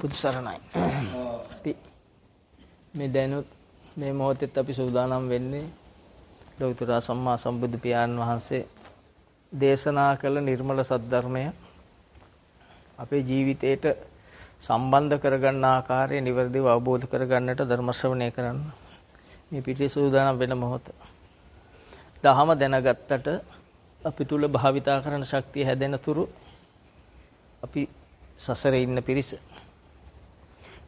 බුදු සරණයි. අපි මේ දැනුත් මේ මොහොතේත් අපි සූදානම් වෙන්නේ ලෞතර සම්මා සම්බුදු පියාණන් වහන්සේ දේශනා කළ නිර්මල සද්ධර්මය අපේ ජීවිතයට සම්බන්ධ කරගන්න ආකාරය නිවැරදිව අවබෝධ කරගන්නට ධර්ම ශ්‍රවණය කරන්න මේ පිටේ සූදානම් වෙන මොහොත. දහම දැනගත්තට අපි තුල භාවිතා කරන ශක්තිය හැදෙන තුරු අපි සසරේ ඉන්න පිරිස.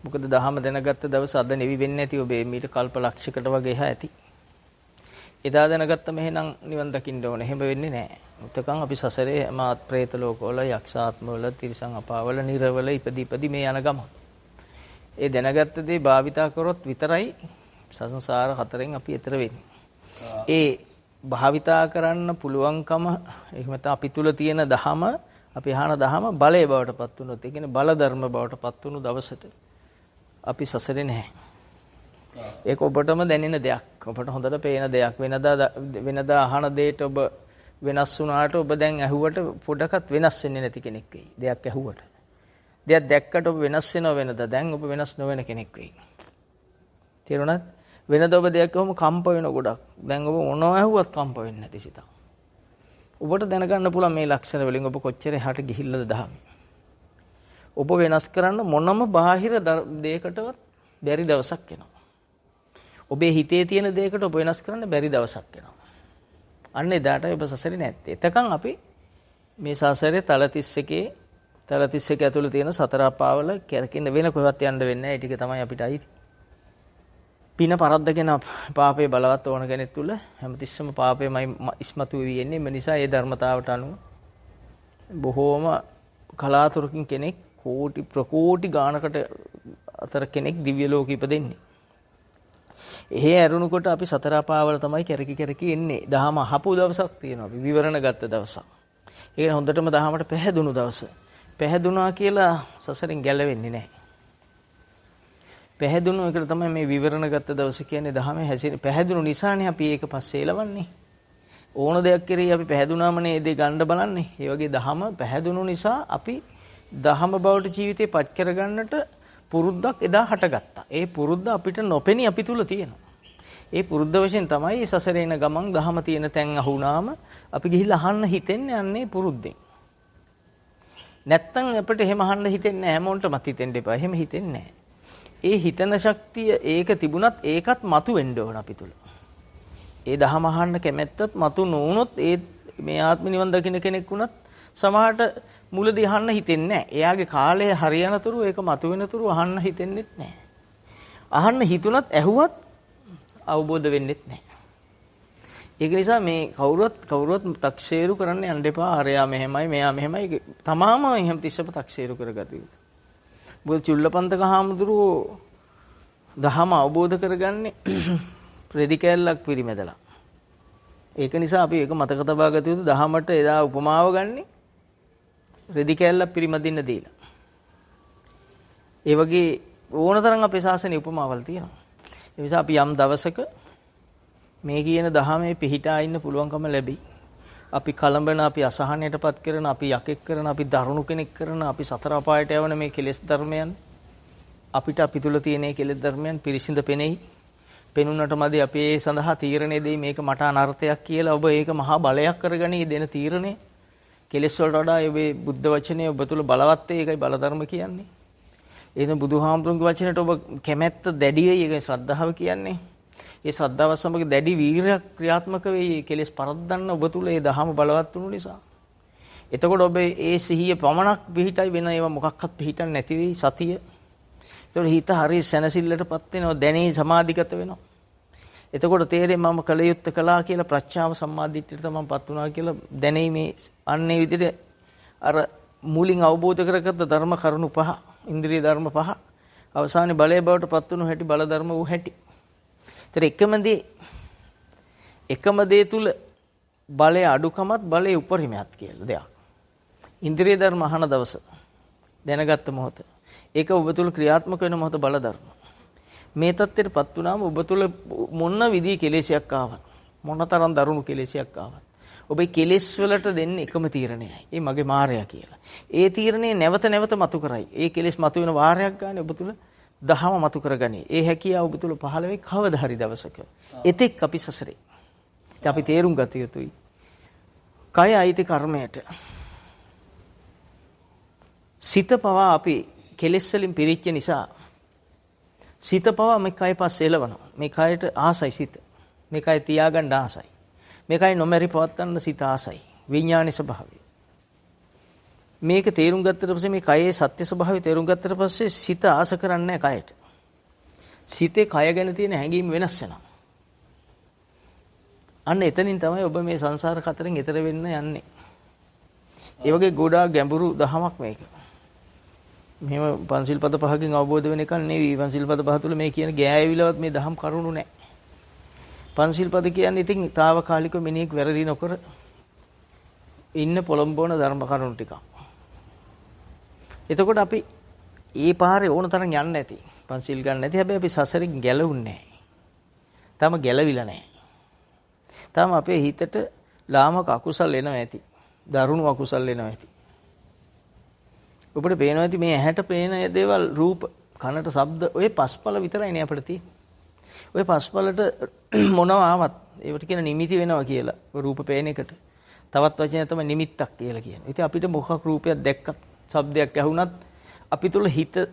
මොකද දහම දැනගත්ත දවස අද නෙවි වෙන්නේ නැති ඔබේ මීට කල්ප ලක්ෂයකට වගේ ඇති. එදා දැනගත්තම එහෙනම් නිවන් දකින්න ඕනේ. එහෙම වෙන්නේ නැහැ. උතකන් අපි සසරේ මාත් പ്രേත ලෝකවල යක්ෂාත්මවල තිරිසන් අපාවල නිරවල ඉපදි මේ යන ගම. ඒ දැනගත්ත දේ භාවිතා කරොත් විතරයි සංසාර හතරෙන් අපි එතර වෙන්නේ. ඒ භාවිතා කරන්න පුළුවන්කම එහෙම නැත්නම් අපි තුල තියෙන දහම අපි අහන දහම බලය බවට පත් වුණොත් ඒ කියන්නේ බල ධර්ම බවට පත් වුණු දවසට අපි සසරේ නැහැ. ඒක ඔබටම දැනෙන දෙයක්. ඔබට හොඳට පේන දෙයක්. වෙනදා අහන දෙයට ඔබ වෙනස් වුණාට ඔබ දැන් ඇහුවට පොඩකට වෙනස් වෙන්නේ නැති කෙනෙක් වෙයි. දෙයක් ඇහුවට. දෙයක් දැක්කට ඔබ වෙනස් වෙනව වෙනදා. දැන් ඔබ වෙනස් නොවන කෙනෙක් වෙයි. තේරුණාද? වෙනදා ඔබ දෙයක් කොහොම කම්ප වෙන ගොඩක්. දැන් ඔබ මොනවා ඇහුවත් කම්ප වෙන්නේ නැති සිත. ඔබට දැනගන්න පුළුවන් මේ ලක්ෂණ වලින් ඔබ කොච්චර එහාට ගිහිල්ලාද දහම. ඔබ වෙනස් කරන්න මොනම බාහිර දෙයකටවත් බැරි දවසක් එනවා. ඔබේ හිතේ තියෙන දෙයකට ඔබ වෙනස් කරන්න බැරි දවසක් එනවා. අන්න එදාට ඔබ සසරේ නැත්තේ. එතකන් අපි මේ සසරේ තල 31 ඇතුළේ තියෙන සතර අපාවල කැරකෙන්න වෙන කොහෙවත් යන්න වෙන්නේ නැහැ. ඒ ටික තමයි අපිට අයිති. පින පරද්දගෙන පාපේ බලවත් ඕන කෙනෙක් තුල හැමතිස්සම පාපේමයි ඉස්මතු වෙවි යන්නේ. මේ නිසා ඒ ධර්මතාවට අනුව බොහෝම කලාතුරකින් කෙනෙක් ප්‍රකෝටි ගානකට අතර කෙනෙක් දිව්‍ය ලෝක ඉපදෙන්නේ. එහෙ ඇරුණුකොට අපි සතර අපාවල තමයි කැරකි එන්නේ. දහම අහපු දවසක් තියෙනවා. අපි විවරණ ගත්ත දවසක්. ඒක හොඳටම දහමට පැහැදුණු දවස. පැහැදුණා කියලා සසරෙන් ගැලවෙන්නේ නැහැ. පැහැදුණු එකට තමයි මේ විවරණ ගත්ත දවස කියන්නේ. දහමේ හැසිරෙන පැහැදුණු නිසානේ අපි ඒක පස්සේ එලවන්නේ. ඕන දෙයක් කෙරෙහි අපි පැහැදුනාමනේ ඒ දේ ගන්න බලන්නේ. ඒ වගේ දහම පැහැදුණු නිසා අපි දහම බවට ජීවිතේ පත් කරගන්නට පුරුද්දක් එදා හටගත්තා. ඒ පුරුද්ද අපිට නොපෙනී අපි තුල තියෙනවා. ඒ පුරුද්ද වශයෙන් තමයි මේ සසරේ යන ගමන් දහම තියෙන තැන් අහුණාම අපි ගිහිල්ලා අහන්න හිතෙන්නේ යන්නේ පුරුද්දෙන්. නැත්තම් අපිට එහෙම අහන්න හිතෙන්නේ නැහැ. හැමෝටම හිතෙන්න එපා. එහෙම හිතෙන්නේ නැහැ. ඒ හිතන ශක්තිය ඒක තිබුණත් ඒකත් මතු වෙන්න ඕන අපි තුල. ඒ දහම අහන්න කැමැත්තත් මතු නොවුනොත් ඒ මේ ආත්ම නිවන් දකින්න කෙනෙක් වුණත් සමහරට මුලදී අහන්න හිතෙන්නේ නැහැ. එයාගේ කාලය හරියනතුරු ඒක මතු වෙනතුරු අහන්න හිතෙන්නෙත් නැහැ. අහන්න හිතුණත් ඇහුවත් අවබෝධ වෙන්නෙත් නැහැ. ඒක නිසා මේ කවුරුවත් තක්සේරු කරන්න යන්න එපා. අරයා මෙහෙමයි මෙයා මෙහෙමයි තමාම එහෙම තිස්සම තක්සේරු කරගත යුතුයි. බුදු චුල්ලපන්තක හාමුදුරුවෝ දහම අවබෝධ කරගන්නේ රෙදි කෑල්ලක් පිරිමැදලා. ඒක නිසා අපි ඒක මතක තබා ගත යුතු. දහමට එදා උපමාව ගන්නේ රෙදි කෑල්ලක් පිරිමදින්න දීලා. ඒ වගේ ඕනතරම් අපේ ශාසනයේ උපමාවල් තියෙනවා. ඒ නිසා අපි යම් දවසක මේ කියන දහමේ පිහිටා ඉන්න පුළුවන්කම ලැබෙයි. අපි කලඹන, අපි අසහනයටපත් කරන, අපි යකෙක් කරන, අපි දරුණු කෙනෙක් කරන, අපි සතර අපායට යවන මේ කෙලෙස් ධර්මයන් අපිට අපි තුල තියෙන මේ කෙලෙස් ධර්මයන් පිරිසිඳ පෙනෙයි. පෙනුනට මදි අපි ඒ සඳහා තීරණය දෙයි මේක මට අනර්ථයක් කියලා. ඔබ ඒක මහා බලයක් කරගනි දෙන තීරණය. කෙලෙස් වලට වඩා ඔබේ බුද්ධ වචනේ ඔබ තුල බලවත් ඒකයි බල ධර්ම කියන්නේ. එහෙනම් බුදුහාමුදුරන්ගේ වචනයට ඔබ කැමැත්ත දැඩි වෙයි. ඒකයි ශ්‍රද්ධාව කියන්නේ. ඒ ශ්‍රද්ධාව සමග දැඩි වීරයක් ක්‍රියාත්මක වෙයි. කෙලෙස් පරද්දන්න ඔබ තුල ඒ දහම බලවත් වුණු නිසා. එතකොට ඔබ ඒ සිහිය පමණක් පිහිටයි වෙන ඒවා මොකක්වත් පිහිටන්නේ නැති වෙයි සතිය. එතකොට හිත හරිය සැනසෙල්ලටපත් වෙනවා. දැනේ සමාධිගත වෙනවා. එතකොට තේරෙයි මම කල යුත්තේ කළා කියලා ප්‍රඥාව සම්මාදිට්ඨියට තමන්පත් වුණා කියලා දැනෙයි. මේ අන්නේ විදිහට අර මුලින් අවබෝධ කරගත්ත ධර්ම කරුණු පහ, ඉන්ද්‍රිය ධර්ම පහ අවසානයේ බලය බවට පත් වුණු හැටි, බල ධර්ම වූ හැටි. ඒතර එකම දේ තුල බලයේ අඩුකමත් බලයේ උපරිමයක් කියලා දෙයක්. ඉන්ද්‍රිය ධර්ම අහන දවස දැනගත්ත මොහොත ඒක ඔබ තුල ක්‍රියාත්මක වෙන මොහොත බල ධර්ම. මේ தත්ත්වයටපත් වුණාම ඔබ තුල මොන විදිහේ කෙලෙසයක් ආවත්, මොනතරම් දරුණු කෙලෙසයක් ආවත්, ඔබේ කෙලෙස් වලට දෙන්නේ එකම තීරණයයි. ඒ මගේ මායя කියලා. ඒ තීරණේ නැවත නැවත මතු කරයි. ඒ කෙලෙස් මතු වෙන වාරයක් ගන්න ඔබ තුල දහම මතු කරගනි. ඒ හැකියාව ඔබ තුල පහළ වෙයි කවදා හරි දවසක. එතෙක් අපි සසරේ. අපි තේරුම් ගත යුතුයි. කය අයිති කර්මයට. සිත පවා අපි කෙලෙස් වලින් පිරිච්ච නිසා සිත පවා මේ කය පස්සේ එලවනවා. මේ කයට ආසයි සිත. මේ කය තියාගන්න ආසයි. මේ කය නොමැරි පවත්වන්න සිත ආසයි. විඥානයේ ස්වභාවය. මේක තේරුම් ගත්තට පස්සේ මේ කයේ සත්‍ය ස්වභාවය තේරුම් ගත්තට පස්සේ සිත ආස කරන්නේ නැහැ කයට. සිතේ කය ගැන තියෙන හැඟීම් වෙනස් වෙනවා. අන්න එතනින් තමයි ඔබ මේ සංසාර කතරෙන් එතර වෙන්න යන්නේ. ඒ වගේ ගොඩාක් ගැඹුරු දහමක් මේක. මෙහෙම පන්සිල් පද පහකින් අවබෝධ වෙන එක නෙවෙයි. පන්සිල් පද පහ තුල මේ කියන ගෑවිලවත් මේ දහම් කරුණු නැහැ. පන්සිල් පද කියන්නේ ඉතින් తాවකාලික මිනිහෙක් වැරදි නොකර ඉන්න පොළඹවන ධර්ම කරුණු ටිකක්. එතකොට අපි ඒ පාරේ ඕන තරම් යන්න ඇති. පන්සිල් ගන්න නැති. හැබැයි අපි සසරින් ගැලවුන්නේ නැහැ. තාම ගැලවිලා නැහැ. තාම අපේ හිතට ලාමක අකුසල් එනවා ඇති. දරුණු අකුසල් එනවා ඇති. ඔබට පේනවා ඇති මේ ඇහැට පේන දේවල් රූප, කනට ශබ්ද ඔය පස්පල විතරයිනේ අපිට තියෙන්නේ. ඔය පස්පලට මොනවා ආවත් ඒවට කියන නිමිති වෙනවා කියලා. රූප පේන එකට. තවත් වචනයක් තමයි නිමිත්තක් කියලා කියන්නේ. ඉතින් අපිට මොකක් රූපයක් දැක්කත්, ශබ්දයක් ඇහුණත් අපි තුල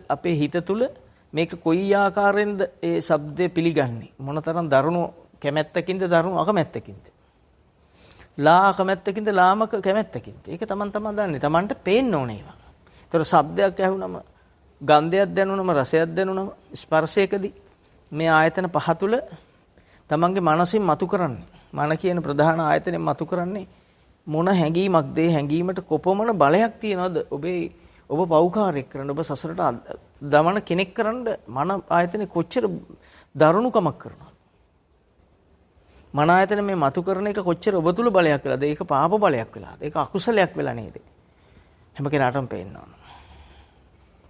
අපේ හිත තුල මේක කොයි ආකාරයෙන්ද ඒ ශබ්දය පිළිගන්නේ? මොනතරම් දරුණු කැමැත්තකින්ද දරුණු අකමැත්තකින්ද? ලා අකමැත්තකින්ද ලාමක කැමැත්තකින්ද? ඒක තමන් දන්නේ. තමන්ට පේන්න ඕනේ ඒවා. ඒතර ශබ්දයක් ඇහුනම, ගන්ධයක් දැනුනම, රසයක් දැනුනම, ස්පර්ශයකදී මේ ආයතන පහ තුල තමන්ගේ මනසින් මතු කරන්නේ. මන කියන ප්‍රධාන ආයතනෙන් මතු කරන්නේ මොන හැඟීමක්ද? ඒ හැඟීමට කොපමණ බලයක් තියනවද? ඔබ පෞකාරයක් කරන්න, ඔබ සසරට දමන කෙනෙක් කරන්න මන ආයතනේ කොච්චර දරුණුකමක් කරනවද? මන ආයතන මේ මතු කරන එක කොච්චර ඔබ තුල බලයක් වෙලාද? ඒක පාප බලයක් වෙලාද? ඒක අකුසලයක් වෙලා නේද? හැම කෙනාටම පේන්න ඕන.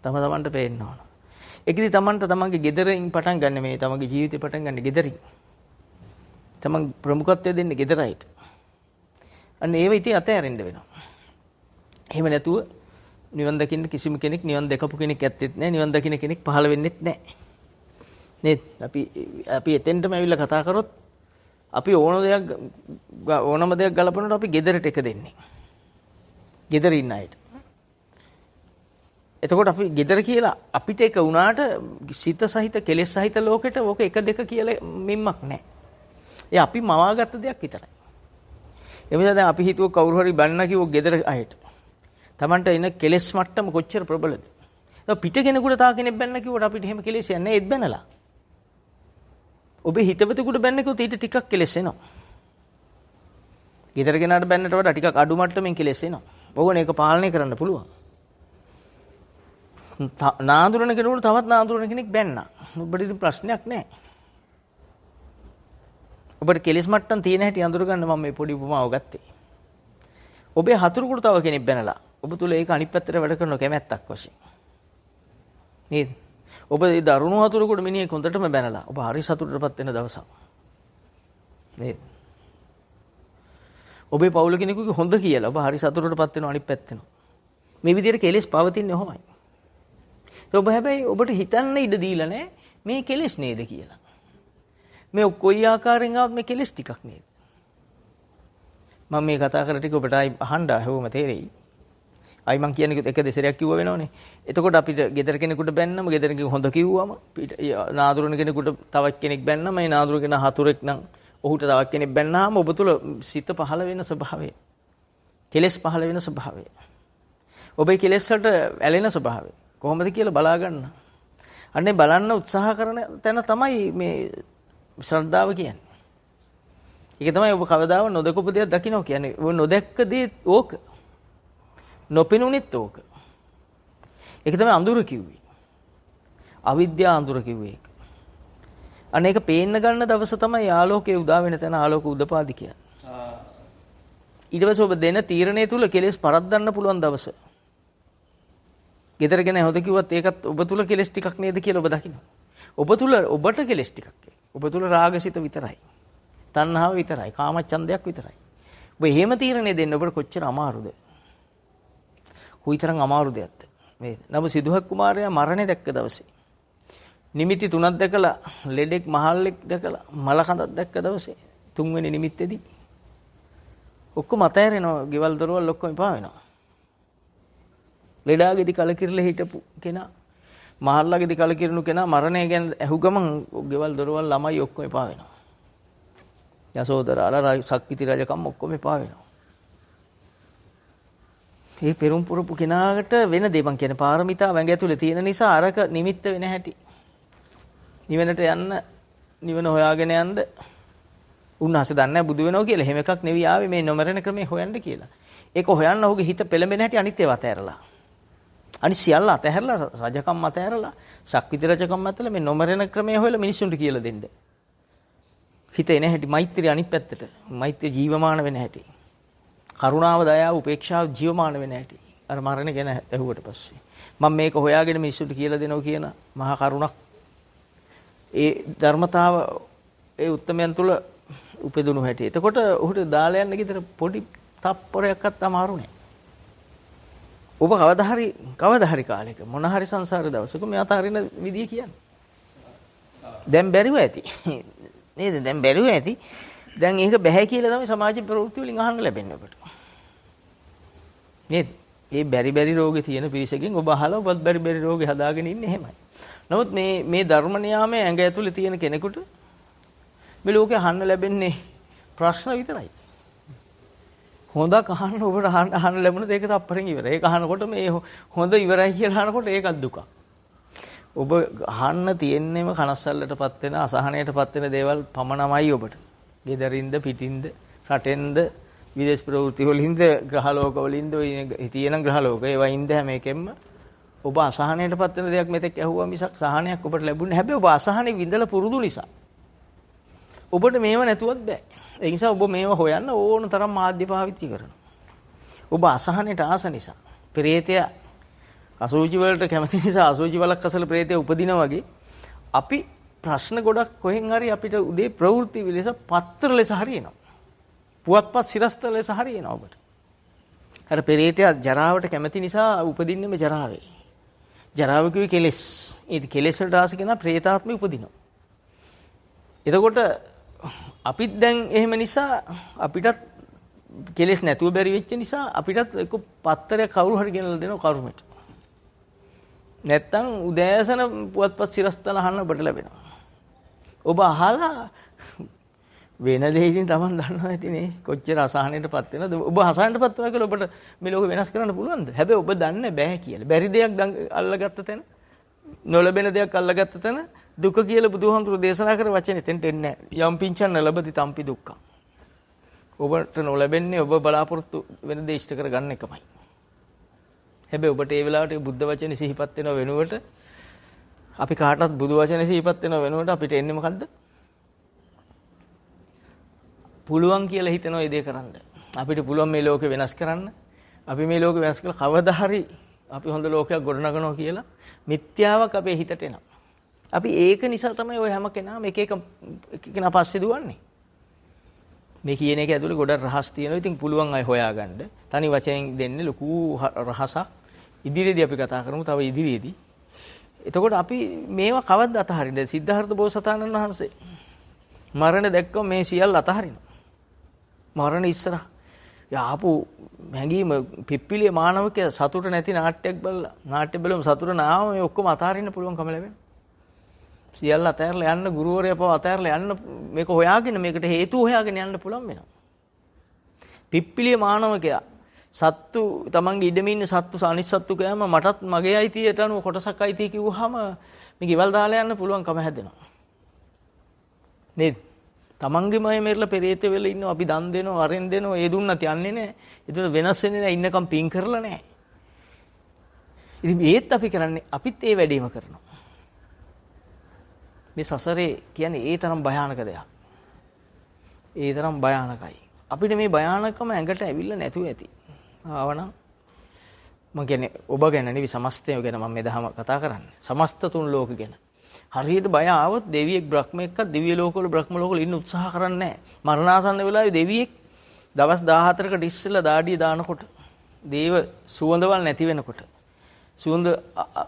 තමන්ට පේන්න ඕන. ඒකෙදි තමන්ට තමන්ගේ ගෙදරින් පටන් ගන්න මේ තමන්ගේ ජීවිතේ පටන් ගන්න ගෙදරින්. තමන් ප්‍රමුඛත්වය දෙන්නේ ගෙදරයිට. අන්න ඒව ඉතින් අතහැරෙන්න වෙනවා. එහෙම නැතුව නිවන් දකින්න කිසිම කෙනෙක් නිවන් දැකපු කෙනෙක් ඇත්තෙත් නැහැ. නිවන් දකින්න කෙනෙක් පහළ වෙන්නෙත් නැහැ. නේද? අපි එතෙන්ටම ඇවිල්ලා කතා කරොත් අපි ඕනම දෙයක් ගලපනකොට අපි ගෙදරට එක දෙන්නේ. ගෙදර ඉන්න අයට. එතකොට අපි ගෙදර කියලා අපිට එක වුණාට සිත සහිත කෙලෙස් සහිත ලෝකෙට ඕක එක දෙක කියලා මින්මක් නැහැ. ඒ අපි මවාගත්ත දෙයක් විතරයි. එමුද දැන් අපි හිතුව කවුරු හරි බන්න කිව්ව ගෙදර අයට. Tamanට එන කෙලෙස් මට්ටම කොච්චර ප්‍රබලද? ඒ පිට කෙනෙකුට තා කෙනෙක් බන්න කිව්වට අපිට එහෙම කෙලෙස් යන්නේ නැහැ. ඒත් බැනලා. ඔබේ හිතවතෙකුට බැන්න කිව්වොත් ඊට ටිකක් කෙලෙස් එනවා. ගෙදර කෙනාට බැන්නට වඩා ටිකක් අඩු මට්ටමින් කෙලෙස් එනවා. ඕගොල්ලෝ ඒක පාලනය කරන්න පුළුවන්. නාඳුරන කෙනෙකුට තවත් නාඳුරන කෙනෙක් බැන්නා. ඔබට ඉතින් ප්‍රශ්නයක් නැහැ. ඔබට කෙලෙස් මට්ටම් තියෙන හැටි අඳුර ගන්න මම මේ පොඩි උපමාව ගත්තේ. ඔබේ හතුරුකට තව කෙනෙක් බැනලා ඔබ තුල ඒක අනිත් පැත්තට වැඩ කරන කැමැත්තක් වශයෙන්. නේද? ඔබ ඒ දරුණු හතුරුකට මිනිහෙක් හොඳටම බැනලා ඔබ හරි සතුටටපත් වෙන දවසක්. නේද? ඔබේ පවුල කෙනෙකුගේ හොඳ කියලා ඔබ හරි සතුටටපත් වෙනවා අනිත් පැත්තෙන්. මේ විදිහට කෙලෙස් පවතින්නේ ඔහොමයි. ඔබ හැබැයි ඔබට හිතන්න ඉඩ දීලා නැහැ මේ කෙලෙස් නේද කියලා. මේ කොයි ආකාරයෙන් ආවත් මේ කෙලෙස් ටිකක් නේද? මම මේ කතා කර ටික ඔබට අහන්න හැවොම තේරෙයි. අයි මං කියන්නේ එක දෙසරයක් කිව්ව වෙනවනේ. එතකොට අපිට ගෙදර කෙනෙකුට බැන්නම ගෙදර කෙනෙක් හොඳ කිව්වම නාදුරන කෙනෙකුට තවත් කෙනෙක් බැන්නම මේ නාදුර කෙනා හතුරෙක් නම් ඔහුට තවත් කෙනෙක් බැන්නාම ඔබ තුල සිත පහළ වෙන ස්වභාවය. කෙලෙස් පහළ වෙන ස්වභාවය. ඔබේ කෙලෙස් වලට ඇලෙන ස්වභාවය. කොහොමද කියලා බලා ගන්න. අන්නේ බලන්න උත්සාහ කරන තැන තමයි මේ ශ්‍රද්ධාව කියන්නේ. ඒක තමයි ඔබ කවදාව නොදකපු දෙයක් දකින්න කියන්නේ. ඔබ නොදැක්ක දේ ඕක. නොපෙනුනෙත් ඕක. ඒක තමයි අඳුර කිව්වේ. අවිද්‍යාව අඳුර කිව්වේ ඒක. අනේක පේන්න ගන්න දවස තමයි ආලෝකයේ උදා වෙන තැන ආලෝක උදපාදි කියන්නේ. ඊට පස්සේ ඔබ දෙන තීරණය තුල කෙලෙස් පරද්දන්න පුළුවන් දවස. ගෙදරගෙන හොද කිව්වත් ඒකත් ඔබ තුල කෙලෙස් ටිකක් නේද කියලා ඔබ දකින්න. ඔබ තුල ඔබට කෙලෙස් ටිකක්. ඔබ තුල රාගසිත විතරයි. තණ්හාව විතරයි. කාමච්ඡන්දයක් විතරයි. ඔබ එහෙම තීරණය දෙන්න ඔබට කොච්චර අමාරුද? කොයිතරම් අමාරු දෙයක්ද මේ? නමුත් සිදුහත් කුමාරයා මරණය දැක්ක දවසේ නිමිති 3ක් දැකලා ලෙඩෙක් මහල්ලෙක් දැකලා මලකඳක් දැක්ක දවසේ තුන්වෙනි නිමිත්තේදී ඔක්කොම අතෑරෙනවා. ගෙවල් දොරවල් ඔක්කොම එපා වෙනවා. ලෙඩාගේදී කලකිරලා හිටපු කෙනා මහල්ලාගේදී කලකිරුණු කෙනා මරණය ගැන ඇහු ගමන් ගෙවල් දොරවල් ළමයි ඔක්කොම එපා වෙනවා. යසෝදරාලා සක්විති රජකම් ඔක්කොම එපා වෙනවා. මේ පෙරම් පුරපු කෙනාට වෙන දේ මං කියන්නේ පාරමිතා වැඟ ඇතුලේ තියෙන නිසා අරක නිමිත්ත වෙන හැටි. නිවනට යන්න නිවන හොයාගෙන යන්න උන්වහන්සේ දන්නේ නැහැ බුදු වෙනවා කියලා. එහෙම එකක් නෙවෙයි ආවේ මේ නොමරණ ක්‍රමේ හොයන්න කියලා. ඒක හොයන්න ඔහුගේ හිත පෙළඹෙන හැටි අනිත් ඒවා අතහැරලා. අනිත් සියල්ල අතහැරලා රජකම් අතහැරලා සක්විති රජකම් අතහැරලා මේ නොමරණ ක්‍රමේ හොයලා මිනිසුන්ට කියලා දෙන්න. හිත එන හැටි මෛත්‍රිය අනිත් පැත්තට. මෛත්‍රිය ජීවමාන වෙන හැටි. කරුණාව දයාව උපේක්ෂාව ජීවමාන වෙන හැටි. අර මරණ ගැන ඇහුවට පස්සේ මම මේක හොයාගෙන මිනිසුන්ට කියලා දෙනවා කියන මහා කරුණක් ඒ ධර්මතාව ඒ උත්තමයන් තුල උපදිනු හැටි. එතකොට ඔහුට දාලා යන්න ගෙදර පොඩි තප්පරයක්වත් අමාරු නෑ. ඔබ කවදා හරි කාලයක මොන හරි සංසාර දවසක මේ අතහරින විදිය කියන්නේ. දැන් බැරිව ඇති. නේද? දැන් බැරිව ඇති. දැන් ඒක බැහැ කියලා තමයි සමාජ ප්‍රවෘත්ති වලින් අහන්න ලැබෙන්නේ ඔබට. නේද? මේ බැරි රෝගේ තියෙන පිරිසකින් ඔබ අහලා ඔබත් බැරි රෝගේ හදාගෙන ඉන්නේ එහෙමයි. නමුත් මේ ධර්ම නියාමයේ ඇඟ ඇතුලේ තියෙන කෙනෙකුට මේ ලෝකේ අහන්න ලැබෙන්නේ ප්‍රශ්න විතරයි. හොඳක් අහන්න ඔබට අහන්න ලැබුණොත් ඒක තප්පරෙන් ඉවරයි. ඒක අහනකොට මේ හොඳ ඉවරයි කියලා අහනකොට ඒකත් දුකක්. ඔබ අහන්න තියෙන්නේම කනස්සල්ලටපත් වෙන අසහනයටපත් වෙන දේවල් පමණමයි ඔබට. ගෙදරින්ද පිටින්ද රටෙන්ද විදේශ ප්‍රවෘත්ති වලින්ද ග්‍රහලෝක වලින්ද තියෙන ග්‍රහලෝක ඒවයින්ද හැම එකෙම ඔබ අසහනයටපත් වෙන දෙයක් මෙතෙක් ඇහුවා මිසක් සහනයක් ඔබට ලැබුණේ. හැබැයි ඔබ අසහනේ විඳලා පුරුදු නිසා ඔබට මේව නැතුවත් බෑ. ඒ නිසා ඔබ මේව හොයන්න ඕන තරම් මාධ්‍ය පාවිච්චි කරනවා. ඔබ අසහනයට ආස නිසා ප්‍රේතය අසුචි වලට කැමති නිසා අසුචි වලක් අසල ප්‍රේතය උපදිනා වගේ අපි ප්‍රශ්න ගොඩක් කොහෙන් හරි අපිට උදේ ප්‍රවෘත්ති ලෙස පත්‍ර ලෙස හරියනවා. පුවත්පත් සිරස්ත ලෙස හරියනවා ඔබට. අර ප්‍රේතය ජරාවට කැමති නිසා උපදින්නේම ජරාවේ. ජරාව කිව්වේ කෙලෙස්. ඒ කෙලෙස් වලට ආස කෙනා ප්‍රේතාත්මෙ උපදිනවා. එතකොට අපිත් දැන් එහෙම නිසා අපිටත් කෙලෙස් නැතුව බැරි වෙච්ච නිසා අපිටත් එක්ක පත්තරයක් කවුරු හරි ගෙනල්ලා දෙනවා කරුමෙට. නැත්තම් උදෑසන පුවත්පත් සිරස්තල අහන්න ඔබට ලැබෙනවා. ඔබ අහලා වෙන දෙයකින් Taman දන්නවා ඇතිනේ කොච්චර අසහනයටපත් වෙනවද. ඔබ අසහනයටපත් වෙනවා කියලා ඔබට මේ ලෝකෙ වෙනස් කරන්න පුළුවන්ද? හැබැයි ඔබ දන්නේ බෑ කියලා. බැරි දෙයක් අල්ලගත්ත තැන නොලැබෙන දෙයක් අල්ලගත්ත තැන දුක කියලා බුදුහාමුදුරුවෝ දේශනා කර වචනේ තෙන්ට එන්නේ නැහැ. යම් පිංචන් ලැබති තම්පි දුක්ඛං. ඔබට නොලැබෙන්නේ ඔබ බලාපොරොත්තු වෙන දේ ඉෂ්ට කරගන්න එකමයි. හැබැයි ඔබට ඒ වෙලාවට බුද්ධ වචනේ සිහිපත් වෙනව වෙනුවට අපි කාටවත් බුදු වචනේ සිහිපත් වෙනව වෙනුවට අපිට එන්නේ මොකද්ද? පුළුවන් කියලා හිතනවා මේ දේ කරන්න. අපිට පුළුවන් මේ ලෝකෙ වෙනස් කරන්න. අපි මේ ලෝකෙ වෙනස් කළා කවදා හරි අපි හොඳ ලෝකයක් ගොඩනගනවා කියලා මිත්‍යාවක් අපේ හිතට එනවා. අපි ඒක නිසා තමයි ඔය හැම කෙනාම එක කෙනා පස්සේ දුවන්නේ. මේ කියන එක ඇතුලේ ගොඩක් රහස් තියෙනවා. ඉතින් පුළුවන් අය හොයාගන්න. තනි වචනෙන් දෙන්නේ ලොකු රහසක්. ඉදිරියේදී අපි කතා කරමු. තව ඉදිරියේදී. එතකොට අපි මේවා කවද්ද අතහරින්නේ? සිද්ධාර්ථ බෝසතාණන් වහන්සේ මරණ දැක්කම මේ සියල්ල අතහරිනවා. මරණ ඉස්සරහ යාපු හැංගීම පිප්පිලිය මානවකයා සතුට නැති නාට්‍යයක් බලලා නාට්‍ය බලමු සතුට නාම මේ ඔක්කොම අතහරින්න පුළුවන්කම ලැබෙනවා. සියල්ල අතහැරලා යන්න ගුරුවරයා පව අතහැරලා යන්න මේක හොයාගෙන මේකට හේතු හොයාගෙන යන්න පුළුවන් වෙනවා. පිප්පිලිය මානවකයා සත්තු තමන්ගේ ඉඩමේ ඉන්න සත්තු අනිත් සත්තු කෑම මටත් මගේ අයිතියට අනුව කොටසක් අයිතිය කිව්වහම මේ ගෙවල් දාලා යන්න පුළුවන්කම හැදෙනවා. නේද? තමන්ගේම අය මෙරළ පෙරේත වෙලා ඉන්නවා අපි දන් දෙනවා අරෙන් දෙනවා ඒ දුන්නත් යන්නේ නැහැ. ඒතර වෙනස් වෙන්නේ නැහැ ඉන්නකම් පින් කරලා නැහැ. ඉතින් ඒත් අපි කරන්නේ අපිත් ඒ වැඩේම කරනවා. මේ සසරේ කියන්නේ ඒ තරම් භයානක දෙයක්. ඒ තරම් භයානකයි. අපිට මේ භයානකම ඇඟට ඇවිල්ලා නැතුව ඇති. ආවනම් මම කියන්නේ ඔබ ගැන නෙවෙයි සමස්තය ගැන මම මේ දහම කතා කරන්නේ. සමස්ත තුන් ලෝක ගැන. හරියට බය ආවොත් දෙවියෙක් බ්‍රහ්මෙක්වත් දිව්‍ය ලෝකවල බ්‍රහ්ම ලෝකවල ඉන්න උත්සාහ කරන්නේ නැහැ. මරණාසන්න වෙලාවේ දෙවියෙක් දවස් 14කට ඉස්සෙල්ලා දාඩිය දානකොට දේව සුවඳවල් නැති වෙනකොට සුවඳ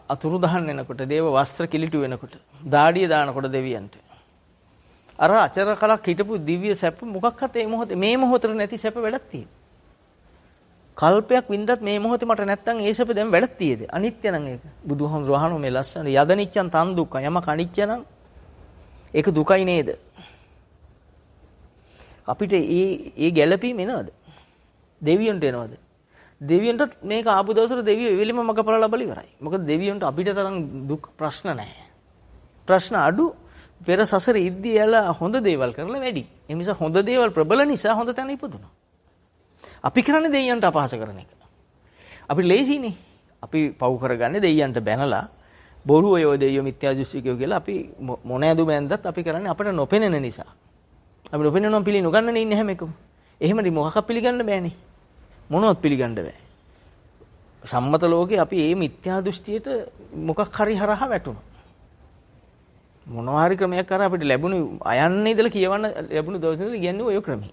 අතුරු දහන් වෙනකොට දේව වස්ත්‍ර කිලිටු වෙනකොට දාඩිය දානකොට දෙවියන්ට අර අචර කලක් හිටපු දිව්‍ය සැප මොකක්වත් මේ මොහොතේ නැති සැප වැඩක් තියෙනවා. කල්පයක් වින්දත් මේ මොහොතේ මට නැත්තම් ඒ සැප දැන් වැඩක් තියෙද? අනිත්‍ය නම් ඒක. බුදුහාමුදුරුවෝ අහනවා මේ ලස්සන යදනිච්චන් තන් දුක්ඛ යමක අනිත්‍ය නම් ඒක දුකයි නේද? අපිට ඒ ගැළපීම එනවද? දෙවියන්ට එනවද? දෙවියන්ට මේක ආපු දවසට දෙවියෝ එවෙලෙම මගපල ලබලා ඉවරයි. මොකද දෙවියන්ට අපිට තරම් දුක් ප්‍රශ්න නැහැ. ප්‍රශ්න අඩු පෙර සසර ඉද්දී යලා හොඳ දේවල් කරලා වැඩි. ඒ නිසා හොඳ දේවල් ප්‍රබල නිසා හොඳ තැන ඉපදුණා. අපි කරන්නේ දෙවියන්ට අපහාස කරන එක. අපි ලේසිනේ. අපි පව් කරගන්නේ දෙවියන්ට බැනලා බොරු ඔය දෙවියෝ මිත්‍යා දෘෂ්ටිකයෝ කියලා අපි මොන ඇඳු බැන්දත් අපි කරන්නේ අපිට නොපෙනෙන නිසා. අපි නොපෙනෙනවම පිළිනුගන්නනේ ඉන්නේ හැම එකම. එහෙමද මොකක් පිළිගන්න බෑනේ. මොනවත් පිළිගන්න බෑ. සම්මත ලෝකේ අපි මේ මිත්‍යා දෘෂ්ටියට මොකක් හරි හරහා වැටුණා. මොනවා හරි ක්‍රමයක් කරා අපිට ලැබුණු අයන්නේ ඉඳලා කියවන්න ලැබුණු දවසේ ඉඳලා කියන්නේ ඔය ක්‍රමයි.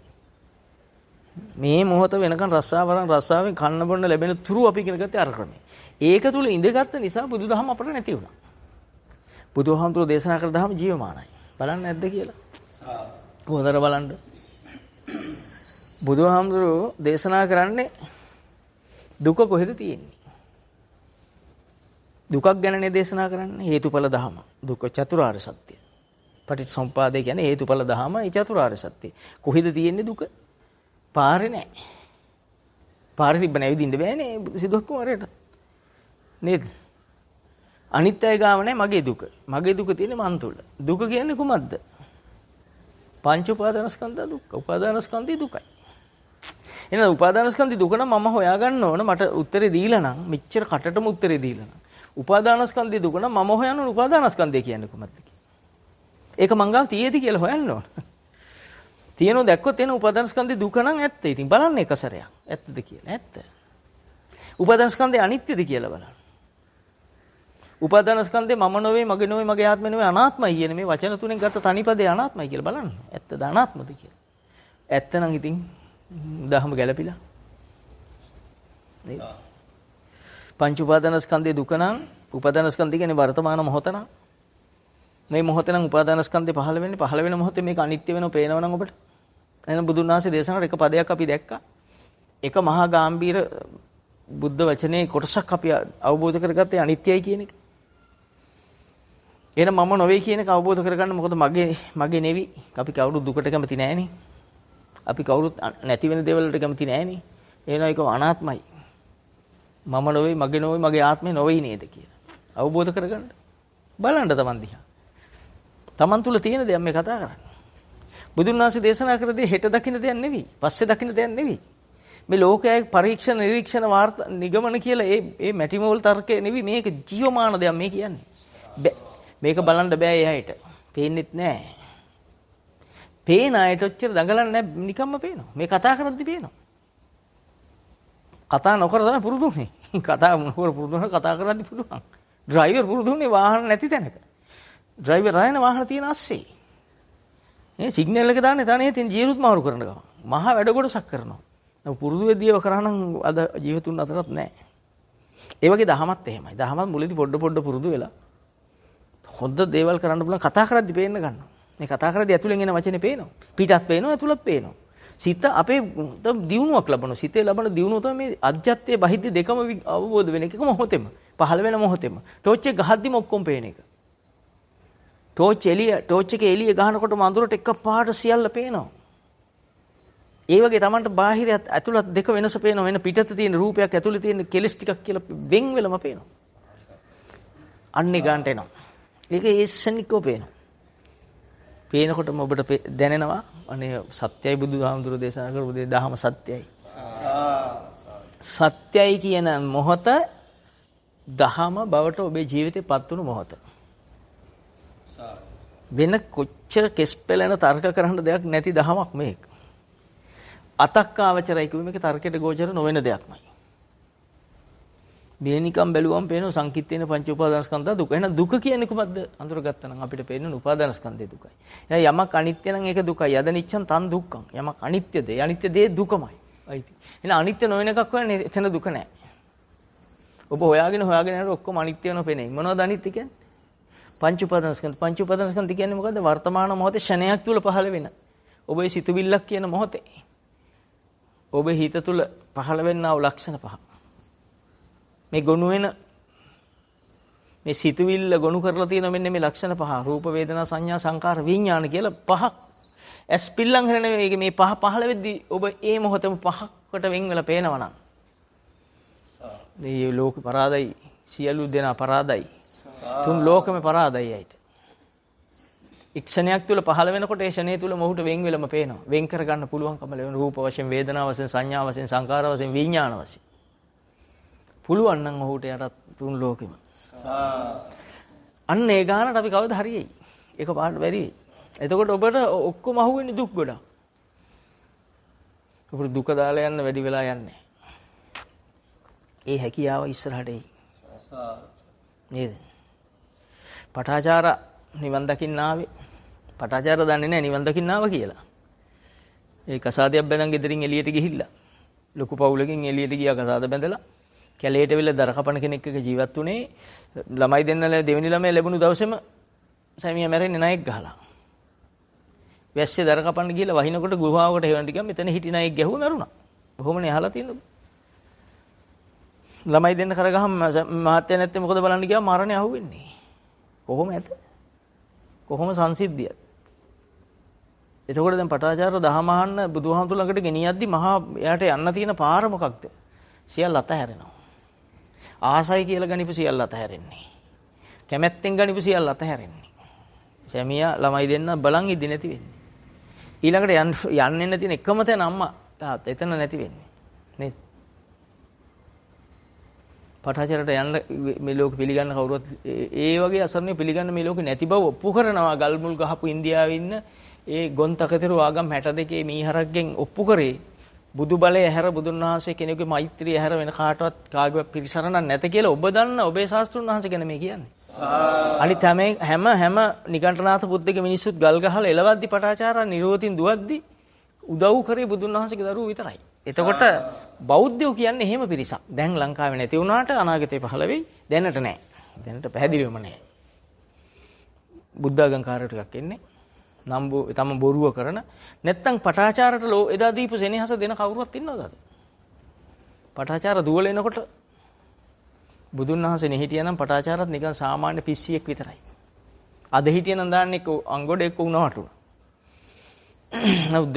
මේ මොහොත වෙනකන් රස්සාවෙන් කන්න බොන්න ලැබෙන තුරු අපි ඉගෙන ගත්තේ අර ක්‍රමය. ඒක තුල ඉඳගත්ත නිසා බුදුදහම අපට නැති වුණා. බුදුහාමුදුරෝ දේශනා කළ දහම ජීවමානයි. බලන්න නැද්ද කියලා? හොඳට බලන්න. බුදුහාමුදුරෝ දේශනා කරන්නේ දුක කොහෙද තියෙන්නේ? දුකක් ගැනනේ දේශනා කරන්නේ. හේතුඵල ධහම. දුක්ඛ චතුරාර්ය සත්‍ය. පටිච්චසමුප්පාදේ කියන්නේ හේතුඵල ධහම ඒ චතුරාර්ය සත්‍ය. කොහෙද තියෙන්නේ දුක? පාරේ නැහැ. පාරේ තිබ්බ නැවිදින්න බෑනේ සිදුවක් කුමාරයට. නේද? අනිත්‍යය ගාම නැහැ මගේ දුක. මගේ දුක තියෙන්නේ මන් තුල. දුක කියන්නේ කුමක්ද? පංච උපාදානස්කන්ධ දුක්ඛ. උපාදානස්කන්ධي දුකයි. එහෙනම් උපාදානස්කන්ධي දුක නම් මම හොයාගන්න ඕන මට උත්තරේ දීලා නම් මෙච්චර කටටම උත්තරේ දීලා නම්. උපාදානස්කන්ධي දුක නම් මම හොයන්න ඕන උපාදානස්කන්ධය කියන්නේ කුමක්ද කියලා. ඒක මංගල් තියෙදි කියලා හොයන්න ඕන. තියෙනව දැක්කොත් එන උපාදානස්කන්ධේ දුක නම් ඇත්ත. ඉතින් බලන්න එක සැරයක්. ඇත්තද කියලා. ඇත්ත. උපාදානස්කන්ධේ අනිත්‍යද කියලා බලන්න. උපාදානස්කන්ධේ මම නොවේ, මගේ නොවේ, මගේ ආත්මය නොවේ, අනාත්මයි කියන මේ වචන තුනෙන් ගත්ත තනිපදේ අනාත්මයි කියලා බලන්න. ඇත්තද අනාත්මද කියලා. ඇත්ත නම් ඉතින් දහම ගැළපිලා. නේද? පංච උපාදානස්කන්ධේ දුක නම් උපාදානස්කන්ධය කියන්නේ වර්තමාන මොහොත නම් මේ මොහොතේ නම් උපාදානස්කන්ධේ පහළ වෙන මොහොතේ මේක අනිත්‍ය වෙනව පේනව නම් ඔබට. එහෙනම් බුදුන් වහන්සේ දේශනා කර එක පදයක් අපි දැක්කා. එක මහා ගාම්භීර බුද්ධ වචනේ කොටසක් අපි අවබෝධ කරගත්තේ අනිත්‍යයි කියන එක. එහෙනම් මම නොවේ කියන එක අවබෝධ කරගන්න මොකද මගේ නෙවි. අපි කවුරුත් දුකට කැමති නෑනේ. අපි කවුරුත් නැති වෙන දේවල් වලට කැමති නෑනේ. එහෙනම් ඒක අනාත්මයි. මම නොවේ, මගේ නොවේ, මගේ ආත්මේ නොවේ නේද කියලා. අවබෝධ කරගන්න. බලන්න තමන් දිහා. තමන් තුල තියෙන දේ මේ කතා කරන්නේ. බුදුන් වහන්සේ දේශනා කර දේ හෙට දකින්න දෙයක් නෙවෙයි. පස්සේ දකින්න දෙයක් නෙවෙයි. මේ ලෝකයේ පරීක්ෂණ නිරීක්ෂණ වාර්තා නිගමන කියලා ඒ මැටිමෝල් තර්කය නෙවෙයි මේක ජීවමාන දෙයක් මේ කියන්නේ. මේක බලන්න බෑ එයාට. පේන්නෙත් නෑ. පේන අයට ඔච්චර දඟලන්නේ නෑ නිකම්ම පේනවා. මේ කතා කරද්දි පේනවා. කතා නොකර තමයි පුරුදුනේ. කතා නොකර පුරුදුන කතා කරද්දි පුළුවන්. ඩ්‍රයිවර් පුරුදුනේ වාහන නැති තැනක. ඩ්‍රයිවර් රයන වාහන තියෙන ASCII. සිග්නල් එක දාන්නේ තනියෙන් තියෙන ජීරුත් මාරු කරන ගම. මහා වැඩ කොටසක් කරනවා. පුරුදු වෙද්දීව කරා නම් අද ජීවිතුන් අතරත් නැහැ. ඒ වගේ දහමත් එහෙමයි. දහමත් මුලදී පොඩ පුරුදු වෙලා හොඳ දේවල් කරන්න පුළුවන් කතා කරද්දි පේන්න ගන්නවා. මේ කතා කරද්දි ඇතුලෙන් එන වචනේ පේනවා. පිටත් පේනවා ඇතුළත් පේනවා. සිත අපේ දියුණුවක් ලබනවා. සිතේ ලබන දියුණුව තමයි මේ අධ්‍යාත්මයේ බහිද්ද දෙකම අවබෝධ වෙන එකම මොහොතෙම. පහළ වෙන මොහොතෙම. ටෝච් එක ගහද්දිම ඔක්කොම පේන එක. ටෝච් එකේ එළිය ගහනකොට අඳුරට එකපාරට සියල්ල පේනවා. ඒ වගේ Tamanට බාහිර ඇතුළත් දෙක වෙනස පේනවා. වෙන පිටත තියෙන රූපයක් ඇතුළේ තියෙන කෙලස් ටිකක් කියලා වෙන් වෙලම පේනවා. අන්නේ ගන්නට එනවා. ඒක ඒසනිකව පේනවා. පේනකොටම ඔබට දැනෙනවා අනේ සත්‍යයි බුදුහාමුදුරුවෝ දේශනා කරපු දේ දහම සත්‍යයි. සත්‍යයි කියන මොහොත දහම බවට ඔබේ ජීවිතේ පත් වුණු මොහොත. වෙන කොච්චර කෙස් පෙළෙන තර්ක කරන්න දෙයක් නැති දහමක් මේක. අතක්කාවචරයි කිව්වේ මේක තර්කයට ගෝචර නොවන දෙයක්මයි. මේ නිකම් බැලුවම පේන සංකිට්ඨේන පංච උපාදානස්කන්ධ දුක. එහෙනම් දුක කියන්නේ කොහොමද? අඳුරගත්තා නම් අපිට පේන්නේ උපාදානස්කන්ධේ දුකයි. එහෙනම් යමක් අනිත්‍ය නම් ඒක දුකයි. යද නිච්ඡන් තන් දුක්ඛං. යමක් අනිත්‍යද? අනිත්‍ය දේ දුකමයි. අයිති. එහෙනම් අනිත්‍ය නොවන එකක් හොයන්නේ එතන දුක නැහැ. ඔබ හොයාගෙන යනකොට ඔක්කොම අනිත්‍ය වෙනව පේන්නේ. මොනවද අනිත්‍ය කියන්නේ? පංච උපාදානස්කන්ධ. පංච උපාදානස්කන්ධ කියන්නේ මොකද්ද? වර්තමාන මොහොතේ ෂණයක් තුල පහළ වෙන. ඔබේ සිතුවිල්ලක් කියන මොහොතේ. ඔබේ හිත තුල පහළ වෙන්නා වූ ලක්ෂණ පහ. මේ ගොනු වෙන මේ සිතුවිල්ල ගොනු කරලා තියෙන මෙන්න මේ ලක්ෂණ පහ. රූප වේදනා සංඥා සංකාර විඥාන කියලා පහක්. ඇස් පිල්ලම් කරන මේ පහ පහළ වෙද්දී ඔබ ඒ මොහොතම පහකට වෙන් වෙලා පේනවා නම් මේ ලෝක පරාදයි සියලු දෙනා පරාදයි. තුන් ලෝකෙම පරාදයි ඇයිට. ක්ෂණයක් තුල පහළ වෙනකොට ඒ ක්ෂණය තුල මොහුට වෙන් වෙලම පේනවා. වෙන් කර ගන්න පුළුවන්කම ලැබෙන රූප වශයෙන් වේදනා වශයෙන් සංඥා වශයෙන් සංකාර වශයෙන් විඥාන වශයෙන්. පුළුවන් නම් ඔහුට යටත් තුන් ලෝකෙම. අන්න ඒ ගානට අපි කවදා හරියයි. ඒක පාඩ බැරි වෙයි. එතකොට ඔබට ඔක්කොම අහුවෙන්නේ දුක් ගොඩක්. ඔබට දුක දාලා යන්න වැඩි වෙලා යන්නේ. ඒ හැකියාව ඉස්සරහට එයි. නේද? පටාචාර නිවන් දකින්න ආවේ. පටාචාර දන්නේ නැහැ නිවන් දකින්න ආවා කියලා. ඒ කසාදයක් බැඳන් ගෙදරින් එළියට ගිහිල්ලා ලොකු පවුලකින් එළියට ගියා කසාද බැඳලා කැලේට වෙලා දර කපන කෙනෙක් එක්ක ජීවත් වුණේ. ළමයි දෙන්නලා දෙවෙනි ළමයා ලැබුණු දවසේම සැමියා මැරෙන්නේ ණයෙක් ගහලා. වැස්සේ දර කපන්න ගිහලා වහිනකොට ගුහාවකට හේවන්න ගියා. මෙතන හිටි ණයෙක් ගැහුවා මැරුණා. කොහොමනේ අහලා තියෙන්නේ? ළමයි දෙන්න කරගහම මහත්ය නැත්තේ මොකද බලන්න ගියා මරණය අහුවෙන්නේ. කොහොම ඇත? කොහොම සංසිද්ධියද? එතකොට දැන් පටාචාර දහම අහන්න බුදුහාමුදුර ළඟට ගෙනියද්දි මහා එයාට යන්න තියෙන පාර මොකක්ද? සියල්ල අතහැරෙනවා. ආසයි කියලා ගනිපු සියල්ල අතහැරෙන්නේ. කැමැත්තෙන් ගනිපු සියල්ල අතහැරෙන්නේ. සැමියා ළමයි දෙන්න බලන් ඉදි නැති වෙන්නේ. ඊළඟට යන්නේ නැති එකම තැන අම්මා තාත්තා එතන නැති වෙන්නේ. නේද? පටාචාරට යන්න මේ ලෝක පිළිගන්න කවුරුත් ඒ වගේ අසරණේ පිළිගන්න මේ ලෝකේ නැති බව ඔප්පු කරනවා. ගල් මුල් ගහපු ඉන්දියාවේ ඉන්න ඒ ගොන්තකතරු ආගම් 62 මීහරක්ගෙන් ඔප්පු කරේ බුදු බලය හැර බුදුන් වහන්සේ කෙනෙකුගේ මෛත්‍රිය හැර වෙන කාටවත් කාගේවත් පිළිසරණක් නැත කියලා ඔබ දන්න ඔබේ ශාස්ත්‍රුන් වහන්සේ ගැන මේ කියන්නේ. අනිත් හැම නිකණ්ඨනාථ බුද්ධගේ මිනිස්සුත් ගල් ගහලා එලවද්දි පටාචාරා නිරෝධින් දුවද්දි උදව් කරේ බුදුන් වහන්සේගේ දරුවෝ විතරයි. එතකොට බෞද්ධයෝ කියන්නේ එහෙම පිරිසක්. දැන් ලංකාවේ නැති වුණාට අනාගතේ පහළ වෙයි. දැනට නැහැ. දැනට පැහැදිලිවම නැහැ. බුද්ධාගම් කාර්ය ටිකක් එන්නේ. තම බොරුව කරන නැත්තම් පටාචාරට එදා දීපු සෙනෙහස දෙන කවුරුවත් ඉන්නවද අද? පටාචාර දුවල එනකොට බුදුන් වහන්සේ නෙහිටියනම් පටාචාරත් නිකන් සාමාන්‍ය පිස්සියෙක් විතරයි. අද හිටියනම් දාන්නේ අංගොඩ එක්ක වුණාට.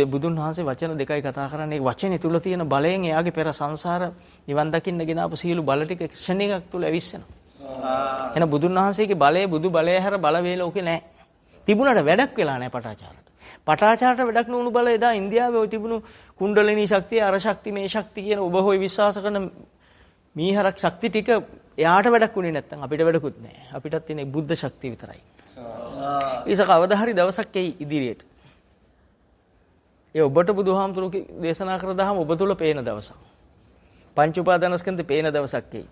බුදුන් වහන්සේ වචන දෙකයි කතා කරන්නේ. වචනේ තුල තියෙන බලයෙන් එයාගේ පෙර සංසාර නිවන් දකින්න ගෙන ආපු සියලු බල ටික ක්ෂණයක තුල ඇවිස්සෙනවා. එහෙනම් බුදුන් වහන්සේගේ බලය බුදු බලය හැර බල වේ ලෝකේ නැහැ. තිබුණාට වැඩක් වෙලා නැහැ පටාචාරට. පටාචාරට වැඩක් නොවුණු බල එදා ඉන්දියාවේ ඔය තිබුණු කුණ්ඩලිනී ශක්තිය, අර ශක්ති, මේ ශක්ති කියන ඔබ හොය විශ්වාස කරන මීහරක් ශක්ති ටික එයාට වැඩක් උනේ නැත්තම් අපිට වැඩකුත් නැහැ. අපිටත් තියෙන බුද්ධ ශක්තිය විතරයි. ඒක කවදා හරි දවසක් එයි ඉදිරියට. ඒ ඔබට බුදුහාමුදුරුවෝ දේශනා කර දහම ඔබ තුල පේන දවසක්. පංච උපාදානස්කන්ධේ පේන දවසක් එයි.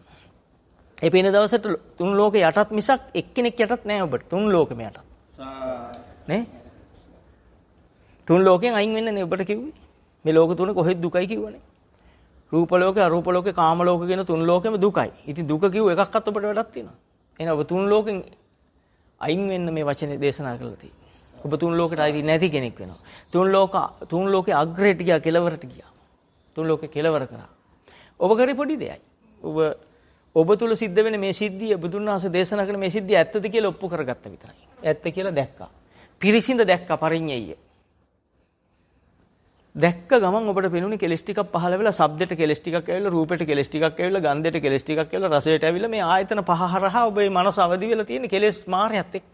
ඒ පේන දවසට තුන් ලෝකේ යටත් මිසක් එක්කෙනෙක් යටත් නැහැ ඔබට. තුන් ලෝකෙම යටත්. නේ? තුන් ලෝකෙන් අයින් වෙන්න නේ ඔබට කිව්වේ. මේ ලෝක තුන කොහෙද දුකයි කිව්වනේ. රූප ලෝකේ, අරූප ලෝකේ, කාම ලෝකේ කියන තුන් ලෝකෙම දුකයි. ඉතින් දුක කිව්ව එකක්වත් ඔබට වැඩක් තියෙනවා. එහෙනම් ඔබ තුන් ලෝකෙන් අයින් වෙන්න මේ වචනේ දේශනා කරලා තියෙන්නේ. ඔබ තුන් ලෝකෙට අයිති නැති කෙනෙක් වෙනවා. තුන් ලෝකේ අග්‍රයට ගියා, කෙලවරට ගියා. තුන් ලෝකේ කෙලවර කරා. ඔබ කරේ පොඩි දෙයයි. ඔබ තුල සිද්ධ වෙන මේ සිද්ධිය බුදුන් වහන්සේ දේශනා කරන මේ සිද්ධිය ඇත්තද කියලා ඔප්පු කරගත්ත විතරයි. ඇත්ත කියලා දැක්කා. පිරිසිඳ දැක්කා පරිඤ්ඤය. දැක්ක ගමන් ඔබට පෙනුනේ කෙලස් ටිකක් පහළ වෙලා, ශබ්දෙට කෙලස් ටිකක් ඇවිල්ලා, රූපෙට කෙලස් ටිකක් ඇවිල්ලා, ගන්ධෙට කෙලස් ටිකක් ඇවිල්ලා, රසයට ඇවිල්ලා මේ ආයතන පහ හරහා ඔබේ මනස අවදි වෙලා තියෙන කෙලස් මායයත් එක්ක.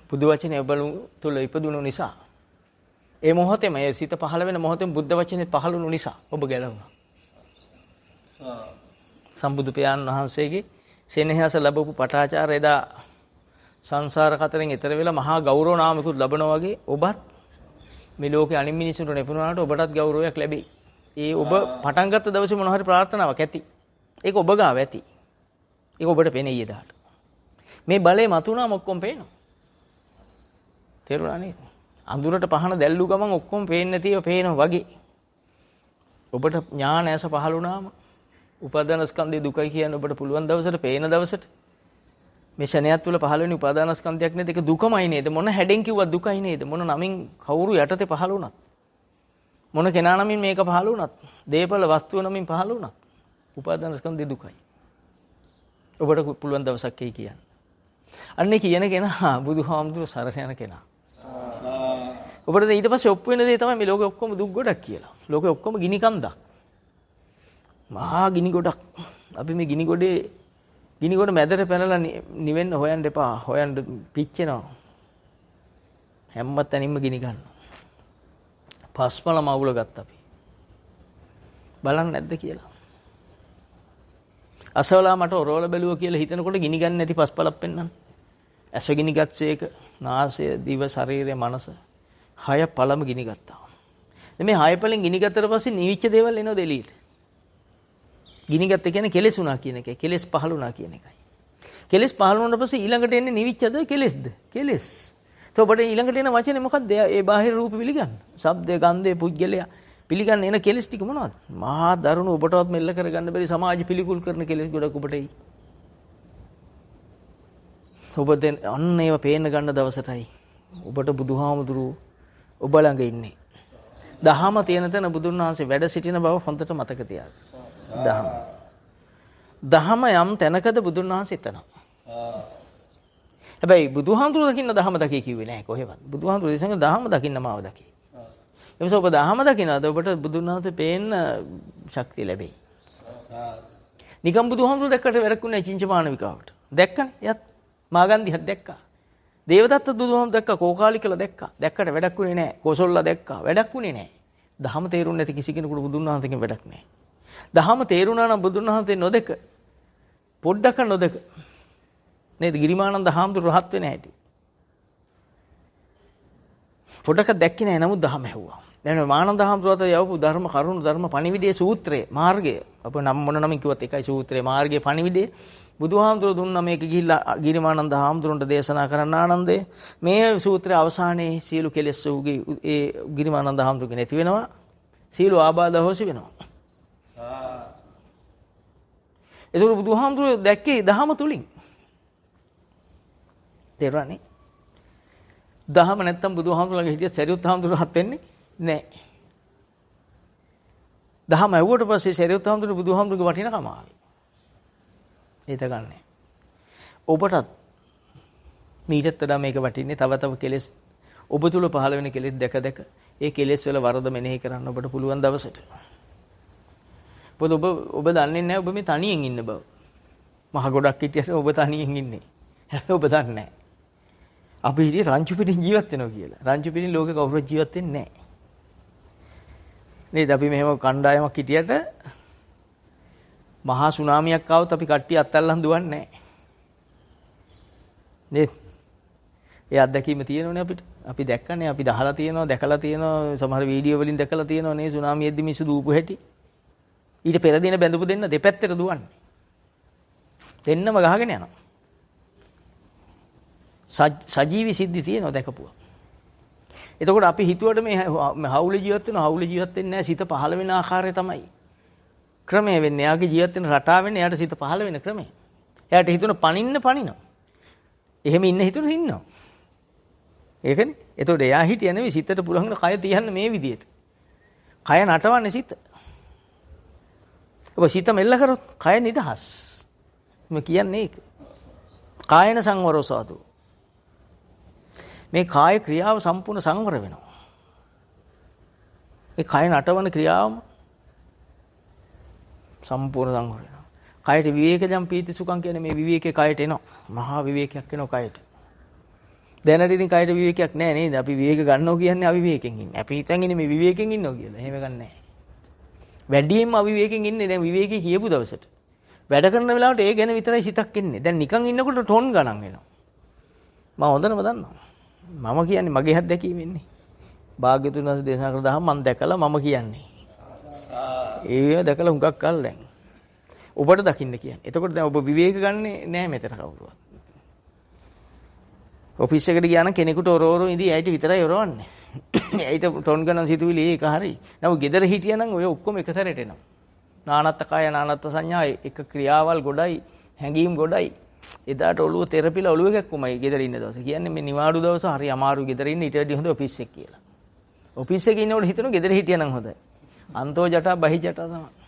බුදු වචනේ ඔබ තුල ඉපදුණු නිසා ඒ මොහොතේම ඒ සිත පහළ වෙන මොහොතේම බුද්ධ වචනේ පහළුණු නිසා ඔබ ගැලවුණා. සම්බුදු පියාණන් වහන්සේගේ සෙනෙහස ලැබපු පටාචාර එදා සංසාර කතරෙන් එතර වෙලා මහා ගෞරව නාමකුත් ලැබනවා වගේ ඔබත් මේ ලෝකේ අනිත් මිනිසුන්ට නෙපුණාට ඔබටත් ගෞරවයක් ලැබෙයි. ඒ ඔබ පටන් ගත්ත දවසේ මොන හරි ප්‍රාර්ථනාවක් ඇති. ඒක ඔබ ගාව ඇති. ඒක ඔබට පේන්නේ ඊදාට. මේ බලේ මතුණාම ඔක්කොම පේනවා. තේරුණා නේද? අඳුරට පහන දැල්ලු ගමන් ඔක්කොම පේන්නේ නැතිව පේනවා වගේ. ඔබට ඥාන ඇස පහළ වුණාම උපාදාන ස්කන්ධේ දුකයි කියන්න ඔබට පුළුවන් දවසට පේන දවසට මේ ශණයත් තුළ පහළ වෙන උපාදාන ස්කන්ධයක් නේද? ඒක දුකමයි නේද? මොන හැඩෙන් කිව්වත් දුකයි නේද? මොන නමින් කවුරු යටතේ පහළ වුණත් මොන කෙනා නමින් මේක පහළ වුණත් දේපල වස්තුව නමින් පහළ වුණත් උපාදාන ස්කන්ධේ දුකයි. ඔබට පුළුවන් දවසක් එයි කියන්න. අන්නේ කියන කෙනා බුදුහාමුදුරුවෝ සරණ යන කෙනා. ඔබට ඊට පස්සේ ඔප්පු වෙන දේ තමයි මේ ලෝකෙ ඔක්කොම දුක් ගොඩක් කියලා. ලෝකෙ ඔක්කොම ගිනි කන්දක්. මහා ගිනි ගොඩක්. අපි මේ ගිනි ගොඩ මැදට පැනලා නිවෙන්න හොයන්න එපා. හොයන්න පිච්චෙනවා. හැම තැනින්ම ගිනි ගන්නවා. පස්පල මවුල ගත්ත අපි. බලන්න නැද්ද කියලා. අසවලා මට ඔරවල බැලුවා කියලා හිතනකොට ගිනි ගන්න නැති පස්පලක් පෙන්නන්න. ඇස ගිනි ගත්තේක නාසය, දිව, ශරීරය, මනස 6 පළම ගිනි ගත්තා. මේ 6 පළෙන් ගිනි ගත්තට පස්සේ නිවිච්ච දේවල් එනවද එළියට? ගිනි ගත්ත කියන්නේ කෙලෙස් උනා කියන එකයි. කෙලෙස් පහළ උනා කියන එකයි. කෙලෙස් පහළ වුණාට පස්සේ ඊළඟට එන්නේ නිවිච්චද කෙලෙස්ද? කෙලෙස්. ඔබට ඊළඟට එන වචනේ මොකක්ද? ඒ බාහිර රූප පිළිගන්න. ශබ්දය, ගන්ධය, පුද්ගලයා පිළිගන්න එන කෙලෙස් ටික මොනවද? මහා දරුණු ඔබටවත් මෙල්ල කරගන්න බැරි සමාජ පිළිකුල් කරන කෙලෙස් ගොඩක් ඔබට එයි. ඔබ දැන් අන්න ඒව පේන්න ගන්න දවසටයි ඔබට බුදුහාමුදුරුවෝ ඔබ ළඟ ඉන්නේ. දහම තියෙන තැන බුදුන් වහන්සේ වැඩ සිටින බව හොඳට මතක තියාගන්න. දහම යම් තැනකද බුදුන් වහන්සේ එතනවා. හැබැයි බුදුහාමුදුරුවෝ දකින්න දහම දකි කිව්වේ නෑ කොහෙවත්. බුදුහාමුදුරුවෝ ඉතින් දහම දකින්න මාව දකි. එමස ඔබ දහම දකින්නද ඔබට බුදුන් වහන්සේ පේන්න ශක්තිය ලැබෙයි. නිකම් බුදුහාමුදුරුවෝ දැක්කට වැරකුනේ චින්චමානවිකාවට. දැක්කනේ යත් මාගන්දිහත් දැක්කා. දේවදත්ත බුදුහාමුදුරුවෝ දැක්කා. කෝකාලිකලා දැක්කා. දැක්කට වැඩක් උනේ නෑ. කොසොල්ලා දැක්කා. වැඩක් උනේ නෑ. දහම තේරුන්නේ නැති කිසි කෙනෙකුට බුදුන් වහන්සේගෙන් වැඩක් නෑ. දහම තේරුණා නම් බුදුන් වහන්සේ නොදක පොඩ්ඩක් නොදක නේද? ගිරිමානන්ද හාමුදුරුවෝ රහත් වෙන හැටි. පොඩ්ඩක් දැක්කේ නෑ. නමුත් දහම ඇහුවා. දැන් මානන්ද හාමුදුරුවෝ යවපු ධර්ම කරුණු ධර්ම පණිවිඩයේ සූත්‍රයේ මාර්ගය අප නම් මොන නමින් කිව්වත් එකයි සූත්‍රයේ මාර්ගයේ පණිවිඩයේ බුදුහාමුදුරුවෝ දුන්නා මේක ගිහිල්ලා ගිරිමානන්ද හාමුදුරුවන්ට දේශනා කරන්න ආනන්දේ මේ සූත්‍රයේ අවසානයේ සීල කෙලෙස් වූගේ ඒ ගිරිමානන්ද හාමුදුරුවෝ නැති වෙනවා. සීල ආබාධ හොසි වෙනවා. ඒක බුදුහාමුදුරුවෝ දැක්කේ දහම තුලින්. තේරුණානේ? දහම නැත්තම් බුදුහාමුදුරුවෝගේ හිටිය සරියුත් හාමුදුරුවෝ හත් වෙන්නේ නැහැ. දහම ඇහුවට පස්සේ සරියුත් හාමුදුරුවෝ බුදුහාමුදුරුවෝගේ වටිනකම ආවේ. ඒක ගන්නෑ. ඔබටත් මීටත් වඩා මේක වටින්නේ තව තව කෙලෙස් ඔබ තුල පහළ වෙන කෙලෙස් දැක දැක ඒ කෙලෙස් වල වරද මෙනෙහි කරන්න ඔබට පුළුවන් දවසට. ඔබ දන්නේ නැහැ ඔබ මේ තනියෙන් ඉන්න බව. මහ ගොඩක් හිටියට ඔබ තනියෙන් ඉන්නේ. හැබැයි ඔබ දන්නේ නැහැ. අපි හිටියේ රංචු පිටින් ජීවත් වෙනවා කියලා. රංචු පිටින් ලෝකේ කවුරුත් ජීවත් වෙන්නේ නැහැ. නේද? අපි මෙහෙම කණ්ඩායමක් හිටියට මහා සුනාමියක් ආවොත් අපි කට්ටිය අත්අල්ලන් දුවන්නේ නැහැ. නේද? ඒ අත්දැකීම තියෙනවනේ අපිට. අපි දැක්කනේ, අපි දහලා තියෙනවා, දැකලා තියෙනවා, සමහර වීඩියෝ වලින් දැකලා තියෙනවා නේ සුනාමියෙද්දි මිනිස්සු දූපු හැටි. ඊට පෙර දින බැඳපු දෙන්න දෙපැත්තට දුවන්නේ. දෙන්නම ගහගෙන යනවා. සජීවි සිද්ධි තියෙනවා දැකපුවා. එතකොට අපි හිතුවට මේ හවුල ජීවත් වෙනවා, හවුල ජීවත් වෙන්නේ නැහැ. සිත පහළ වෙන ආකාරය තමයි ක්‍රමය වෙන්නේ. එයාගේ ජීවත් වෙන රටාව වෙන්නේ එයාට සිත පහළ වෙන ක්‍රමය. එයාට හිතුන පනිනවා. එහෙම ඉන්න හිතුන ඉන්නවා. ඒකනේ. එතකොට එයා හිටිය නෙවෙයි සිතට පුළුවන් කය තියන්න මේ විදියට. කය නටවන්නේ සිත. ඔබ සිත මෙල්ල කරොත් කය නිදහස්. මම කියන්නේ ඒක. කායන සංවරෝ සාදු. මේ කාය ක්‍රියාව සම්පූර්ණ සංවර වෙනවා. ඒ කය නටවන ක්‍රියාවම සම්පූර්ණ සංවර වෙනවා. කයට විවේකජම් පීති සුඛං කියන්නේ මේ විවේකේ කයට එනවා. මහා විවේකයක් එනවා කයට. දැනට ඉතින් කයට විවේකයක් නැහැ නේද? අපි විවේක ගන්නවා කියන්නේ අවිවේකයෙන් ඉන්නේ. අපි හිතන් ඉන්නේ මේ විවේකයෙන් ඉන්නවා කියලා. එහෙම ගන්නෑ. වැඩියෙන්ම අවිවේකයෙන් ඉන්නේ දැන් විවේකී කියපු දවසට. වැඩ කරන වෙලාවට ඒ ගැන විතරයි සිතක් එන්නේ. දැන් නිකන් ඉන්නකොට ටොන් ගණන් වෙනවා. මම හොඳටම දන්නවා. මම කියන්නේ මගේ අත්දැකීම ඉන්නේ. භාග්‍යතුන් වහන්සේ දේශනා කළ දහම මම දැකලා මම කියන්නේ. ඒ දැකලා හුඟක් කල් දැන්. ඔබට දකින්න කියන්නේ. එතකොට දැන් ඔබ විවේක ගන්නෙ නෑ මෙතන කවුරුවත්. ඔෆිස් එකට ගියා නම් කෙනෙකුට ඔරෝරෝ ඉඳී ඇයිට විතරයි ඔරවන්නේ. ඇයිට ටොන් ගණන් සිතුවිලි ඒක හරි. නමුත් ගෙදර හිටියා නම් ඔය ඔක්කොම එක සැරේට එනවා. නානත්ත කාය නානත්ත සංඥා එක ක්‍රියාවල් ගොඩයි හැඟීම් ගොඩයි. එදාට ඔළුව තෙරපිලා ඔළුව ගැක්කුමයි ගෙදර ඉන්න දවසේ. කියන්නේ මේ නිවාඩු දවස හරි අමාරු ගෙදර ඉන්න ඊට වැඩිය හොඳ ඔෆිස් එක කියලා. ඔෆිස් එකේ ඉන්නකොට හිතනවා ගෙදර හිටියා නම් හොඳයි. අන්තෝ ජටා බහි ජටා තමයි.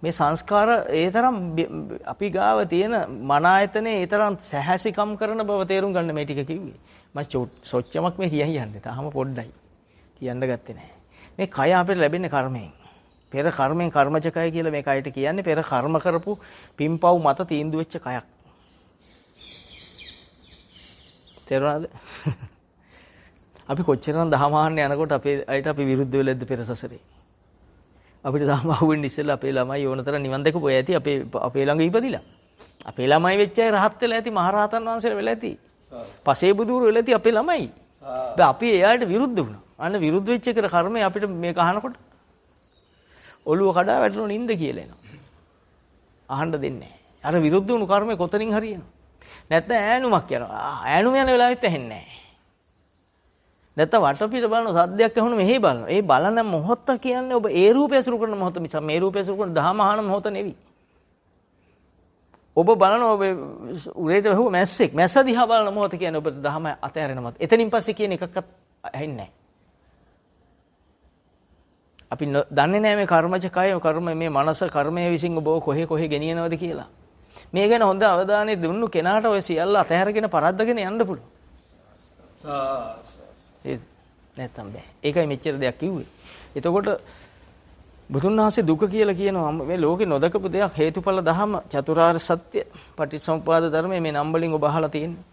මේ සංස්කාර ඒ තරම් අපි ගාව තියෙන මන ආයතනේ ඒ තරම් සැහැසිකම් කරන බව තේරුම් ගන්න මේ ටික කිව්වේ. මම සොච්චමක් මේ කියන්නේ. තාම පොඩ්ඩයි. කියන්න ගත්තේ නැහැ. මේ කය අපිට ලැබෙන්නේ කර්මයෙන්. පෙර කර්මෙන් කර්මජ කය කියලා මේ කයට කියන්නේ පෙර කර්ම කරපු පින්පව් මත තීන්දුව වෙච්ච කයක්. තේරුණාද? අපි කොච්චරනම් දහමහන්න යනකොට අපේ අයට අපි විරුද්ධ වෙලද්ද පෙර සසරේ. අපිට දහම අහුවෙන්නේ ඉස්සෙල්ලා අපේ ළමයි ඕනතර නිවන් දැකපු ඇති අපේ ළඟ ඉපදිලා. අපේ ළමයි වෙච්ච අය රහත් වෙලා ඇති මහරහතන් වහන්සේලා වෙලා ඇති. පසේ බුදුරු වෙලා ඇති අපේ ළමයි. අපි එයාට විරුද්ධ වුණා. අන්න විරුද්ධ වෙච්ච එකට කර්මය අපිට මේක අහනකොට ඔළුව කඩා වැටෙන නින්ද කියලා එනවා. අහන්න දෙන්නේ නැහැ. අර විරුද්ධ වුණු කර්මය කොතනින් හරියනවා. නැත්නම් ඈනුමක් යනවා. ඈනුම යන වෙලාවෙත් ඇහෙන්නේ නැහැ. නැත්නම් වටපිට බලන සද්දයක් ඇහුණු මෙහෙ බලනවා. ඒ බලන මොහොත කියන්නේ ඔබ ඒ රූපය අසුරු කරන මොහොත මිස මේ රූපය අසුරු කරන දහම අහන මොහොත නෙවෙයි. ඔබ බලන ඔබ උරේට වැහුව මැස්සෙක් මැස්ස දිහා බලන මොහොත කියන්නේ ඔබ දහම අතහැරෙන මොහොත. එතනින් පස්සේ කියන එකක්වත් ඇහෙන්නේ නැහැ. අපි දන්නේ නැහැ මේ කර්මජ කය කර්ම මේ මනස කර්මය විසින් ඔබ කොහේ ගෙනියනවද කියලා. මේ ගැන හොඳ අවධානය දුන්නු කෙනාට ඔය සියල්ල අතහැරගෙන පරද්දගෙන යන්න පුළුවන්. නැත්තම් බෑ. ඒකයි මෙච්චර දෙයක් කිව්වේ. එතකොට බුදුන් වහන්සේ දුක කියලා කියනවා මේ ලෝකේ නොදකපු දෙයක් හේතුඵල ධම චතුරාර්ය සත්‍ය පටිච්චසමුපාද ධර්මයේ මේ නම් වලින් ඔබ අහලා තියෙන්නේ.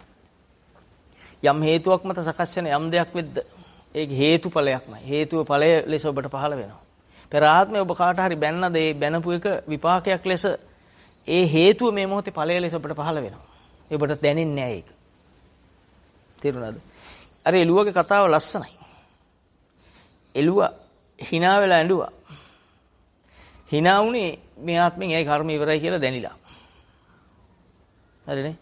යම් හේතුවක් මත සකස් වෙන යම් දෙයක් වෙද්ද ඒක හේතුඵලයක්මයි. හේතුව ඵලය ලෙස ඔබට පහළ වෙනවා. පෙර ආත්මේ ඔබ කාට හරි බැන්නද ඒ බැනපු එක විපාකයක් ලෙස ඒ හේතුව මේ මොහොතේ ඵලය ලෙස ඔබට පහළ වෙනවා. ඔබට දැනෙන්නේ නැහැ ඒක. තේරුණාද? අර එළුවගේ කතාව ලස්සනයි. එළුව hina වෙලා ඇඬුවා. hina වුණේ මේ ආත්මෙන් ඒ කර්ම ඉවරයි කියලා දැනිලා. හරිනේ?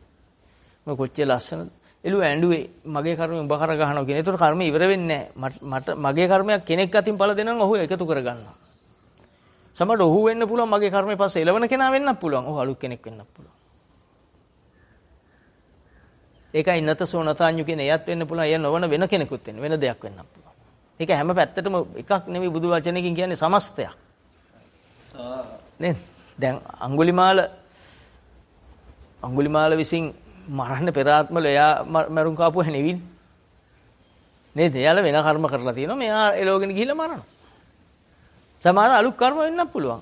මොකද කොච්චර ලස්සනද? එළුව ඇඬුවේ මගේ කර්මෙ උඹ කර ගහනවා කියන. ඒතකොට කර්ම ඉවර වෙන්නේ නැහැ. මගේ කර්මයක් කෙනෙක් අතින් පළ දෙනවා ඔහු එකතු කර ගන්නවා. සමහරට ඔහු වෙන්න පුළුවන් මගේ කර්මෙ පස්සේ එළවන කෙනා වෙන්නත් පුළුවන්. ඔහු අලුත් කෙනෙක් වෙන්නත් පුළුවන්. ඒකයි නතසෝ නතාඤ්ඤු කියන එයත් වෙන්න පුළුවන්. එය නොවන වෙන කෙනෙකුත් වෙන දෙයක් වෙන්නත් පුළුවන්. ඒක හැම පැත්තටම එකක් නෙවෙයි බුදු වචනකින් කියන්නේ සමස්තයක්. නේද? දැන් අඟුලිමාල විසින් මරන්න පෙර ආත්මවල එයා මරුන් කාපුව නෙවෙයි. නේද? එයාලා වෙන කර්ම කරලා තියෙනවා. මෙයා එලෝගෙන ගිහිල්ලා මරනවා. සමහර අලුත් කර්ම වෙන්නත් පුළුවන්.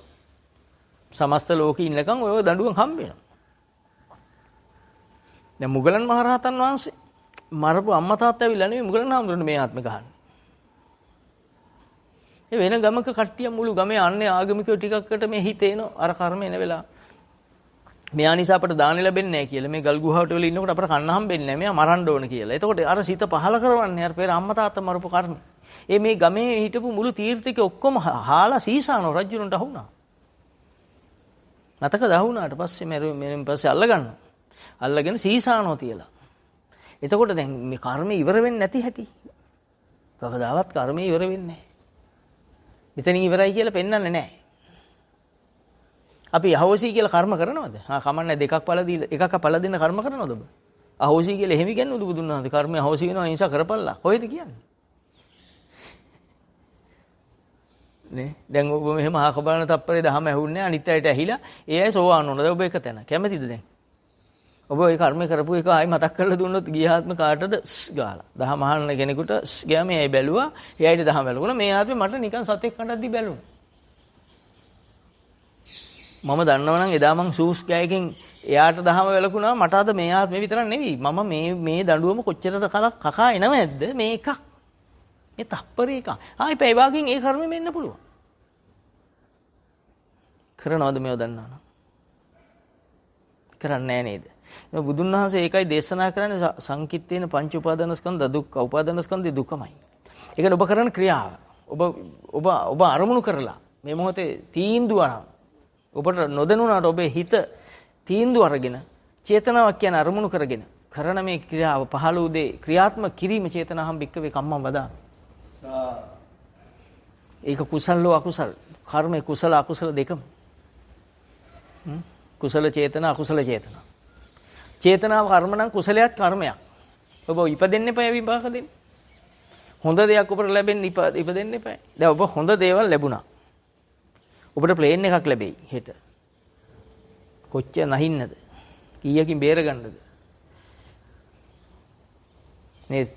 සමස්ත ලෝකේ ඉන්නකම් ඔය දඬුවම් හම්බ වෙනවා. දැන් මුගලන් මහරහතන් වහන්සේ මරපු අම්මා තාත්තා ඇවිල්ලා නෙවෙයි මුගලන් හාමුදුරනේ මේ ආත්මේ ගහන්නේ. ඒ වෙන ගමක කට්ටිය මුළු ගමේ අන්නේ ආගමිකයෝ ටිකක්කට මේ හිතේන අර කර්ම එන වෙලාව. මෙයා නිසා අපට දාන ලැබෙන්නේ නැහැ කියලා. මේ ගල් ගුහාවට වෙල ඉන්නකොට අපට කන්න හම්බෙන්නේ නැහැ. මෙයා මරන්න ඕන කියලා. එතකොට අර සිත පහල කරවන්නේ අර පෙර අම්මා තාත්තා මරපු කර්ම. මේ ගමේ හිටපු මුළු තීර්ථකේ ඔක්කොම හාලා සීසානෝ රජුරන්ට අහුණා. නැතක දහුණාට පස්සේ මෙරෙන් පස්සේ අල්ලගන්නවා. අල්ලගෙන සීසානෝ තියලා. එතකොට දැන් මේ කර්ම ඉවර වෙන්නේ නැති හැටි. කවදාවත් කර්ම ඉවර වෙන්නේ නැහැ. මෙතනින් ඉවරයි කියලා පෙන්වන්නේ නැහැ. අපි අහෝසි කියලා කර්ම කරනවද? කමන්නේ දෙකක් පළ දීලා එකක් පළ දෙන්න කර්ම කරනවද ඔබ? අහෝසි කියලා එහෙම කියන්නේ බුදුන් වහන්සේ කර්මය අහෝසි වෙනවා ඒ නිසා කරපල්ලා. කොහෙද කියන්නේ? නේ දැන් ඔබ මෙහෙම අහක බලන තප්පරේ දහම ඇහුන්නේ අනිත් අයට ඇහිලා ඒ අය සෝවාන් වුණා. ඔබ එක තැන. කැමතිද දැන්? ඔබ ඒ කර්ම කරපු එක ආයි මතක් කරලා දුන්නොත් ගිය ආත්ම කාටද ගාලා. දහම අහන්න කෙනෙකුට ගියා මේ ඇයි බැලුවා. එයාට දහම බැලුණා. මේ ආත්මේ මට නිකන් සතෙක් කඩද්දි බැලුණා. මම දන්නවනම් එදා මං සූස් ගෑයකින් එයාට දහම වැළකුණා. මට අද මේ ආත්මේ විතරක් නෙවෙයි. මම මේ දඬුවම කොච්චරද කලක් කකා එනව නැද්ද? මේ එකක්. මේ තප්පරේ එක. ආයි පැය වාගෙන් ඒ කර්මෙ මෙන්න පුළුවන්. කරනවද මේව දන්නවනම්? කරන්නේ නැහැ නේද? බුදුන් වහන්සේ ඒකයි දේශනා කරන්නේ සංකිට්ඨේන පංච උපාදානස්කන්ධ දුක්ඛ. උපාදානස්කන්ධේ දුකමයි. ඒ කියන්නේ ඔබ කරන ක්‍රියාව. ඔබ අරමුණු කරලා මේ මොහොතේ තීන්දුව අරන් ඔබට නොදැනුණාට ඔබේ හිත තීන්දුව අරගෙන චේතනාවක් කියන අරමුණු කරගෙන කරන මේ ක්‍රියාව පහළ උදේ ක්‍රියාත්මක කිරීම චේතනාහම් බික්කවේ කම්මං වදා. ඒක කුසල්ලෝ අකුසල් කර්මේ කුසල අකුසල දෙකම. කුසල චේතන අකුසල චේතන. චේතනාව කර්ම නම් කුසලයක් කර්මයක්. ඔබ ඉපදෙන්න එපා විපාක දෙන්න. හොඳ දෙයක් ඔබට ලැබෙන්න ඉපදෙන්න එපා. දැන් ඔබ හොඳ දේවල් ලැබුණා. ඔබට ප්ලේන් එකක් ලැබෙයි හෙට. කොච්චර නැහින්නද? කීයකින් බේර ගන්නද? නේද?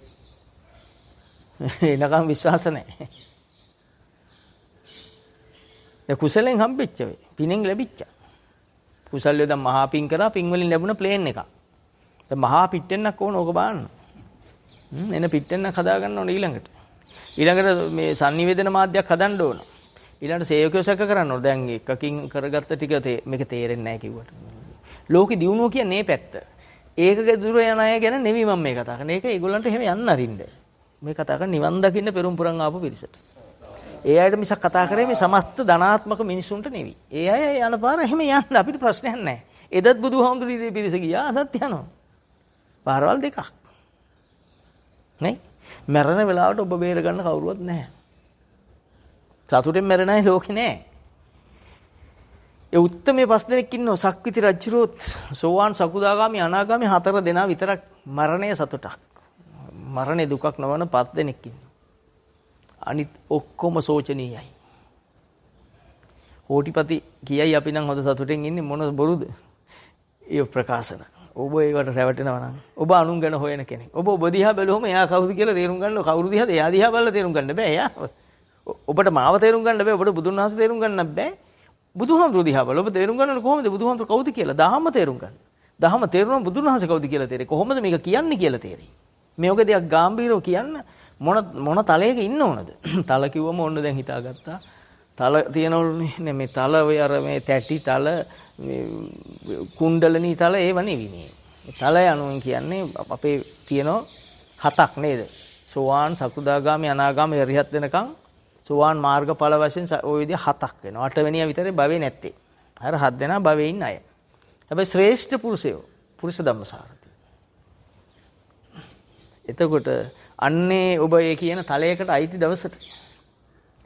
එනකම් විශ්වාස නැහැ. ඒ කුසලෙන් හම්බෙච්ච වේ. පිනෙන් ලැබිච්ච. කුසල්ය දැන් මහා පින් කරා පින් වලින් ලැබුණ ප්ලේන් එකක්. දැන් මහා පිටෙන්නක් ඕන ඕක බලන්න. එන පිටෙන්නක් හදා ගන්න ඕන ඊළඟට. ඊළඟට මේ sannivedana මාධ්‍යයක් හදන්න ඕන. ඊළඟට සේවකයෝ සැක කරන්න ඕන. දැන් එකකින් කරගත්ත ටික මේක තේරෙන්නේ නැහැ කිව්වට. ලෝකෙ දියුණුව කියන්නේ මේ පැත්ත. ඒකක දුර යන අය ගැන නෙවෙයි මම මේ කතා කරන්නේ. ඒක ඒගොල්ලන්ට එහෙම යන්න අරින්න. මේ කතා කරන්නේ නිවන් දකින්න පෙරම් පුරන් ආපු පිරිසට. ඒ අයට මිසක් කතා කරේ මේ සමස්ත ධනාත්මක මිනිසුන්ට නෙවෙයි. ඒ අය යන පාර එහෙම යන්න අපිට ප්‍රශ්නයක් නැහැ. එදත් බුදුහාමුදුරුවෝ පිරිස ගියා අදත් යනවා. පාරවල් දෙකක්. නේ? මරණ වෙලාවට ඔබ බේර ගන්න කවුරුවත් නැහැ. සතුටෙන් මැරෙන අය ලෝකේ නැහැ. ඒ උත්තමයේ 5 දෙනෙක් ඉන්නවා සක්විති රජුරුවත් සෝවාන් සකුදාගාමි අනාගාමි 4 දෙනා විතරක් මරණය සතුටක්. මරණේ දුකක් නොවන 5 දෙනෙක් ඉන්නවා. අනිත් ඔක්කොම සෝචනීයයි. කෝටිපති කියයි අපි නම් හොඳ සතුටෙන් ඉන්නේ මොන බොරුද? ඒ ප්‍රකාශන. ඔබ ඒවට රැවටෙනවා නම් ඔබ අනුන් ගැන හොයන කෙනෙක්. ඔබ දිහා බැලුවම එයා කවුද කියලා තේරුම් ගන්න කවුරු දිහාද? එයා දිහා බලලා තේරුම් ගන්න බෑ. එයා ඔබට මාව තේරුම් ගන්න බෑ. ඔබට බුදුන් වහන්සේ තේරුම් ගන්න බෑ. බුදුහාමුදුරුවෝ දිහා බලලා ඔබ තේරුම් ගන්නවනේ කොහොමද බුදුහාමුදුරුවෝ කවුද කියලා? දහම තේරුම් ගන්න. දහම තේරුණාම බුදුන් වහන්සේ කවුද කියලා තේරෙයි. කොහොමද මේක කියන්නේ කියලා තේරෙයි. මේ ඔගේ දෙයක් ගැඹීරව කියන්න මොන තලයක ඉන්න ඕනද? තල කිව්වම ඕන්න දැන් හිතාගත්තා. තල තියෙනවලුනේ මේ තල ඔය අර මේ තැටි තල මේ කුණ්ඩලනී තල ඒව නෙවෙයි මේ. තල යනුවෙන් කියන්නේ අපේ තියෙන 7ක් නේද? සෝවාන් සකුදාගාමි අනාගාමි අරිහත් වෙනකන් සෝවාන් මාර්ගඵල වශයෙන් ওই විදිහ 7ක් වෙනවා. 8 වෙනියා විතරේ භවේ නැත්තේ. අර 7 දෙනා භවේ ඉන්න අය. හැබැයි ශ්‍රේෂ්ඨ පුරුෂයෝ පුරුෂ ධම්මසාරති. එතකොට අන්නේ ඔබ ඒ කියන තලයකට අයිති දවසට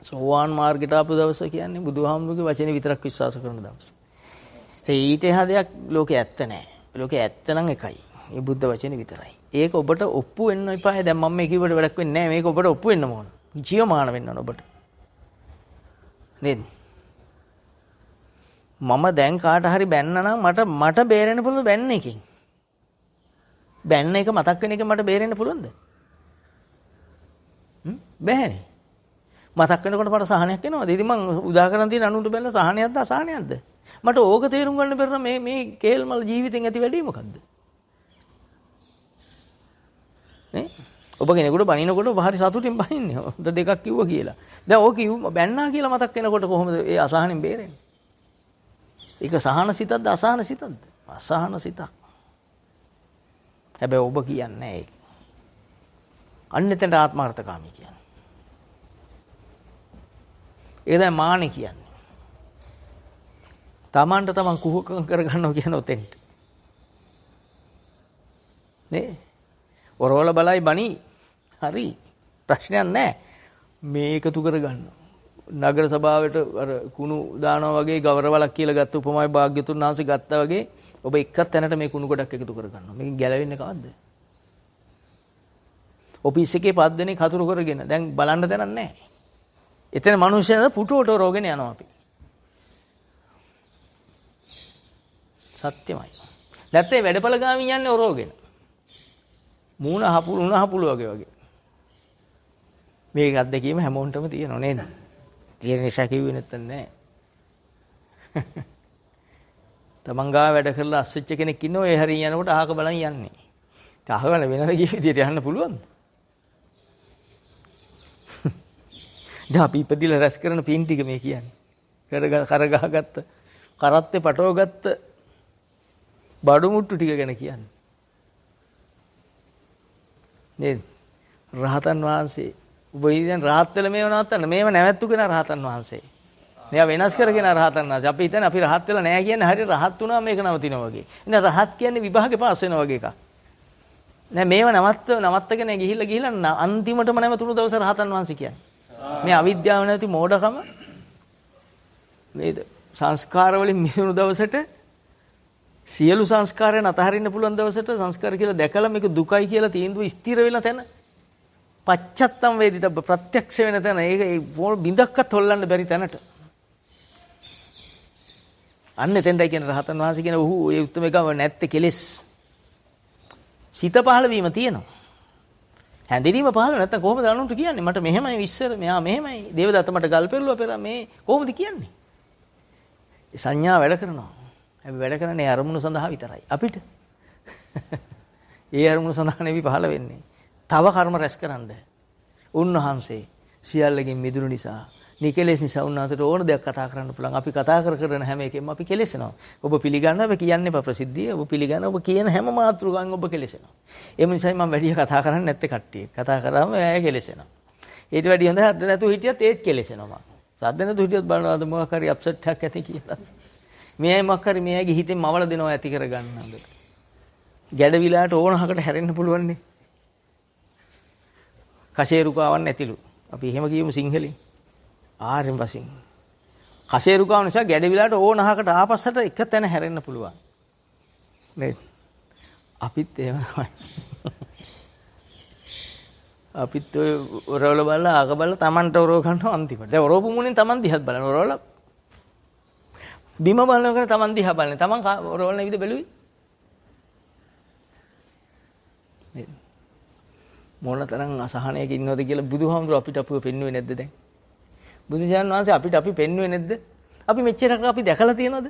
සෝවාන් මාර්ගයට ආපු දවස කියන්නේ බුදුහාමුදුරුගේ වචනේ විතරක් විශ්වාස කරන දවස. ඒ ඊට එහා දෙයක් ලෝකේ ඇත්ත නැහැ. ලෝකේ ඇත්ත නම් එකයි. මේ බුද්ධ වචනේ විතරයි. ඒක ඔබට ඔප්පු වෙන්න එපා. දැන් මම මේ කිව්වට වැඩක් වෙන්නේ නැහැ. මේක ඔබට ඔප්පු වෙන්න ඕන. ජීවමාන වෙන්න ඕන ඔබට. නේද? මම දැන් කාට හරි බැන්න නම් මට බේරෙන්න පුළුවන් බැන්න එකකින්. බැන්න එක මතක් වෙන එක මට බේරෙන්න පුළුවන්ද? බැහැනේ. මතක් වෙනකොට මට සහනයක් එනවද? ඉතින් මං උදා කරන් තියෙන අනුන්ට බැලලා සහනයක්ද අසහනයක්ද? මට ඕක තේරුම් ගන්න බැරි නම් මේ කේල්මල් ජීවිතෙන් ඇති වැඩි මොකද්ද? නේ? ඔබ කෙනෙකුට බනිනකොට ඔබ හරි සතුටින් බනින්නේ. හොඳ දෙකක් කිව්වා කියලා. දැන් ඕක බැන්නා කියලා මතක් වෙනකොට කොහොමද ඒ අසහනෙන් බේරෙන්නේ? ඒක සහන සිතක්ද අසහන සිතක්ද? අසහන සිතක්. හැබැයි ඔබ කියන්නේ ඒක. අන්නෙතෙන්ට ආත්මార్థකාමී කියන්නේ. ඒක දැන් මානෙ කියන්නේ. තමන්ට තමන් කුහකම් කරගන්නවා කියන ඔතෙන්ට. නේ? ඔරවල බලයි බණි. හරි. ප්‍රශ්නයක් නැහැ. මේ එකතු කරගන්න. නගර සභාවට අර කුණු දානවා වගේ ගවරවලක් කියලා ගත්ත උපමායි භාග්‍යතුන් වහන්සේ ගත්තා වගේ ඔබ එක තැනට මේ කුණු ගොඩක් එකතු කරගන්නවා. මේක ගැලවෙන්නේ කවද්ද? ඔෆිස් එකේ 5 දෙනෙක් හතුරු කරගෙන දැන් බලන්න දෙයක් නැහැ. එතන මිනිස්සුන්ට පුටුවට රෝගෙන යනවා අපි. සත්‍යමයි. නැත්නම් වැඩපල ගාමින් යන්නේ ඔරෝගෙන. මූණ හපුළු වගේ. මේක අත්දැකීම හැමෝටම තියෙනව නේද? තියෙන නිසා කිව්වේ නැත්තම් නෑ. තමන් ගාව වැඩ කරලා අස්විච්ච කෙනෙක් ඉන්නවා ඒ හරිය යනකොට අහක බලන් යන්නේ. ඒක අහවල වෙනද ගිය විදියට යන්න පුළුවන්ද? දැන් අපි ඉපදිලා රැස් කරන පින් ටික මේ කියන්නේ. කරගහගත්ත කරත්තේ පටවගත්ත බඩු මුට්ටු ටික ගැන කියන්නේ. නේද? රහතන් වහන්සේ ඔබ ඉතින් රහත් වෙලා මේව නවත්තන්න මේව නැවැත්තු කෙනා රහතන් වහන්සේ. මෙයා වෙනස් කරගෙන රහතන් වහන්සේ. අපි හිතන්නේ අපි රහත් වෙලා නැහැ කියන්නේ හරිය රහත් වුණා මේක නවතිනවා වගේ. ඉතින් රහත් කියන්නේ විභාගේ පාස් වෙනවා වගේ එකක්. නෑ මේව නවත්තගෙන ගිහිල්ලා අන්තිමටම නැවතුණු දවස රහතන් වහන්සේ කියන්නේ. මේ අවිද්‍යාව නැති මෝඩකම නේද? සංස්කාර වලින් මිදුණු දවසට සියලු සංස්කාරයන් අතහරින්න පුළුවන් දවසට සංස්කාර කියලා දැකලා මේක දුකයි කියලා තීන්දුව ස්ථිර වෙන තැන පච්චත්තම් වේදිත ප්‍රත්‍යක්ෂ වෙන තැන ඒක බින්දක්වත් හොල්ලන්න බැරි තැනට අන්න එතෙන්ටයි කියන රහතන් වහන්සේ කියන ඔහු ඒ උත්තම එකම නැත්තේ කෙලෙස් සිත පහළ වීම තියෙනවා හැඳිනීම පහළ නැත්තම් කොහොමද අනුන්ට කියන්නේ මට මෙහෙමයි විශ්සර මෙයා මෙහෙමයි දේවදත්ත මට ගල් පෙරළුවා පෙර මේ කොහොමද කියන්නේ සංඥා වැඩ කරනවා අපි වැඩ කරන්නේ අරමුණු සඳහා විතරයි අපිට ඒ අරමුණු සඳහා නෙවෙයි පහළ වෙන්නේ තව කර්ම රැස් කරන්න උන්වහන්සේ සියල්ලකින් මිදුණු නිසා නිකලෙස් නිසා උන්වහන්සේට ඕන දෙයක් කතා කරන්න පුළුවන් අපි කතා කරන හැම එකෙම අපි කෙලෙසෙනවා ඔබ පිළිගන්නවා ඔබ කියන්නේ ප්‍රසිද්ධිය ඔබ පිළිගන්නවා ඔබ කියන හැම මාතෘකාවෙන් ඔබ කෙලෙසෙනවා ඒ නිසායි මම වැඩි කතා කරන්නේ නැත්තේ කට්ටිය කතා කරාම එයා කෙලෙසෙනවා ඊට වැඩි හොඳ හද නැතුව හිටියත් ඒත් කෙලෙසෙනවා මම සද්ද නැතුව හිටියත් බලනවාද මොකක් හරි අප්සෙට් එකක් ඇති කියලා මෙයයි මොකක් හරි මෙයාගේ හිතෙන් මවල දෙනවා ඇති කරගන්න හොඳට ගැඩවිලාට ඕනහකට හැරෙන්න පුළුවන් නේ කෂේරුකාවන් නැතිලු අපි එහෙම කියමු සිංහලෙන් ආරෙන් වශයෙන් කෂේරුකාව නිසා ගැඩවිලාට ඕනහකට ආපස්සට එක තැන හැරෙන්න පුළුවන් නේද අපිත් එහෙමයි අපිත් ඔය ඔරවල බලලා ආග බලලා Tamanට ඔරව ගන්නවා අන්තිමට දැන් ඔරවපු මුණෙන් Taman දිහත් බලන ඔරවල බිම බලනකොට Taman දිහා බලන්නේ Taman ඔරවල නෙවිද බැලුවේ නේද මොනතරම් අසහනයක ඉන්නවද කියලා බුදුහාමුදුරුවෝ අපිට අපුව පෙන්වුවේ නැද්ද දැන් බුදුසසුන් වහන්සේ අපිට අපි පෙන්වුවේ නැද්ද අපි මෙච්චරක අපි දැකලා තියෙනවද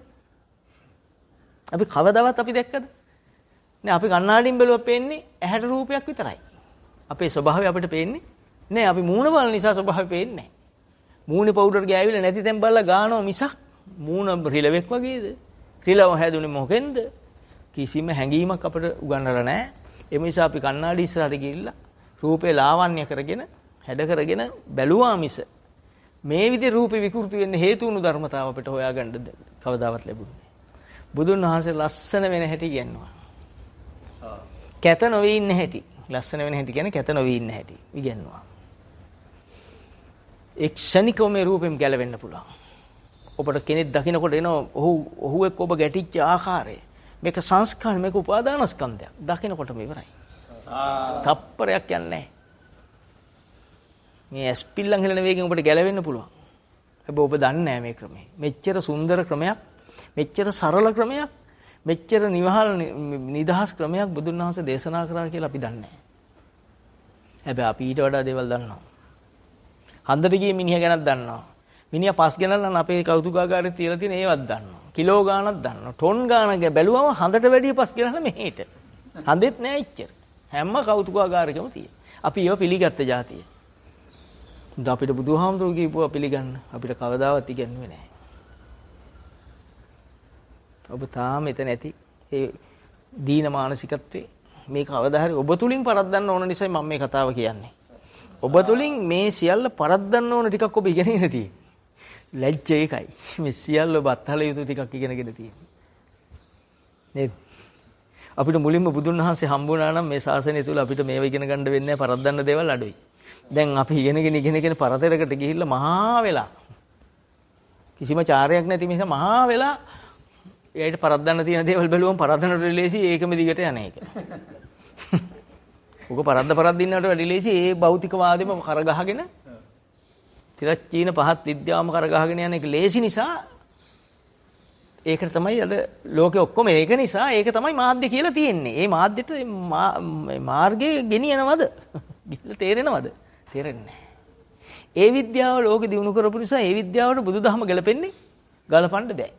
අපි කවදාවත් අපි දැක්කද නේ අපි කණ්ණාඩියෙන් බැලුවා පේන්නේ ඇහැට රූපයක් විතරයි අපේ ස්වභාවය අපිට පේන්නේ නෑ අපි මූණ බලන නිසා ස්වභාවය පේන්නේ නෑ මූණේ පවුඩර් ගෑවිලා නැති තැන් බලලා ගානවා මිසක් මූණ රිලෙවෙක් වගේද රිලව හැදුනේ මොකෙන්ද කිසිම හැඟීමක් අපිට උගන්වලා නෑ ඒ නිසා අපි කණ්ණාඩි ඉස්සරහට ගිහිල්ලා රූපේ ලාවන්‍ය කරගෙන හැඩ කරගෙන බැලුවා මිස මේ විදිහේ රූපේ විකෘති වෙන්න හේතු වුණු ධර්මතාව අපිට හොයාගන්න කවදාවත් ලැබුණේ නැහැ. බුදුන් වහන්සේ ලස්සන වෙන හැටි කියනවා. කැත නොවි ඉන්න හැටි. ලස්සන වෙන හැටි කියන්නේ කැත නොවි ඉන්න හැටි. ඉගෙනනවා. ඒ ක්ෂණිකව මේ රූපෙම ගැලවෙන්න පුළුවන්. ඔබට කෙනෙක් දකින්නකොට එන ඔහු එක්ක ඔබ ගැටිච්ච ආකාරය මේක සංස්කාර මේක උපාදාන ස්කන්ධයක්. දකින්නකොටම ඉවරයි. තප්පරයක් යන්නේ නැහැ. මේ ස්පිල්ලන් හෙලන වේගෙන් ඔබට ගැලවෙන්න පුළුවන්. හැබැයි ඔබ දන්නේ නැහැ මේ ක්‍රමය. මෙච්චර සුන්දර ක්‍රමයක්, මෙච්චර සරල ක්‍රමයක්, මෙච්චර නිවහල් නිදහස් ක්‍රමයක් බුදුන් වහන්සේ දේශනා කරා කියලා අපි දන්නේ නැහැ. හැබැයි අපි ඊට වඩා දේවල් දන්නවා. හන්දට ගිය මිනිහා ගැනත් දන්නවා. මිනිහා පස් ගණන් අපේ කෞතුකාගාරේ තියලා තියෙන ඒවත් දන්නවා. කිලෝ ගාණක් දන්නවා. ටොන් ගාණක් බැලුවම හන්දට වැඩිය පස් ගණන් මෙහෙට. හන්දෙත් නෑ ඉච්චර. හැම කෞතුකාගාරකම තියෙන. අපි ඒව පිළිගත්ත જાතිය. අපිට බුදුහාමුදුරුවෝ කියපුවා පිළිගන්න අපිට කවදාවත් ඉගෙනුවේ නැහැ. ඔබ තාම එතන ඇති ඒ දීන මානසිකත්වයේ මේක කවදා හරි ඔබ තුලින් පරද්දන්න ඕන නිසායි මම මේ කතාව කියන්නේ. ඔබ තුලින් මේ සියල්ල පරද්දන්න ඕන ටිකක් ඔබ ඉගෙනගෙන තියෙන්නේ. ලැජ්ජ ඒකයි. මේ සියල්ල ඔබ අත්හල යුතු ටිකක් ඉගෙනගෙන තියෙන්නේ. නේද? අපිට මුලින්ම බුදුන් වහන්සේ හම්බුණා නම් මේ ශාසනය තුල අපිට මේව ඉගෙන ගන්න වෙන්නේ පරද්දන්න දේවල් අඩුයි. දැන් අපි ඉගෙනගෙන පරතරයකට ගිහිල්ලා මහා වෙලා කිසිම චාරයක් නැති නිසා මහා වෙලා එයාට පරද්දන්න තියෙන දේවල් බැලුවම පරද්දනට ලේසි ඒකම දිගට යන එක. උක පරද්දින්නට වැඩි ලේසි ඒ භෞතිකවාදෙම කරගහගෙන තිරච්චීන පහත් විද්‍යාවම කරගහගෙන යන එක ලේසි නිසා ඒකට තමයි අද ලෝකෙ ඔක්කොම ඒක නිසා ඒක තමයි මාධ්‍ය කියලා තියෙන්නේ. ඒ මාධ්‍යට මාර්ගයේ ගෙනියනවද? ගිහිල්ලා තේරෙනවද? තේරෙන්නේ නැහැ. ඒ විද්‍යාව ලෝකෙ දිනු කරපු නිසා ඒ විද්‍යාවට බුදුදහම ගලපෙන්නේ ගලපන්න බෑ.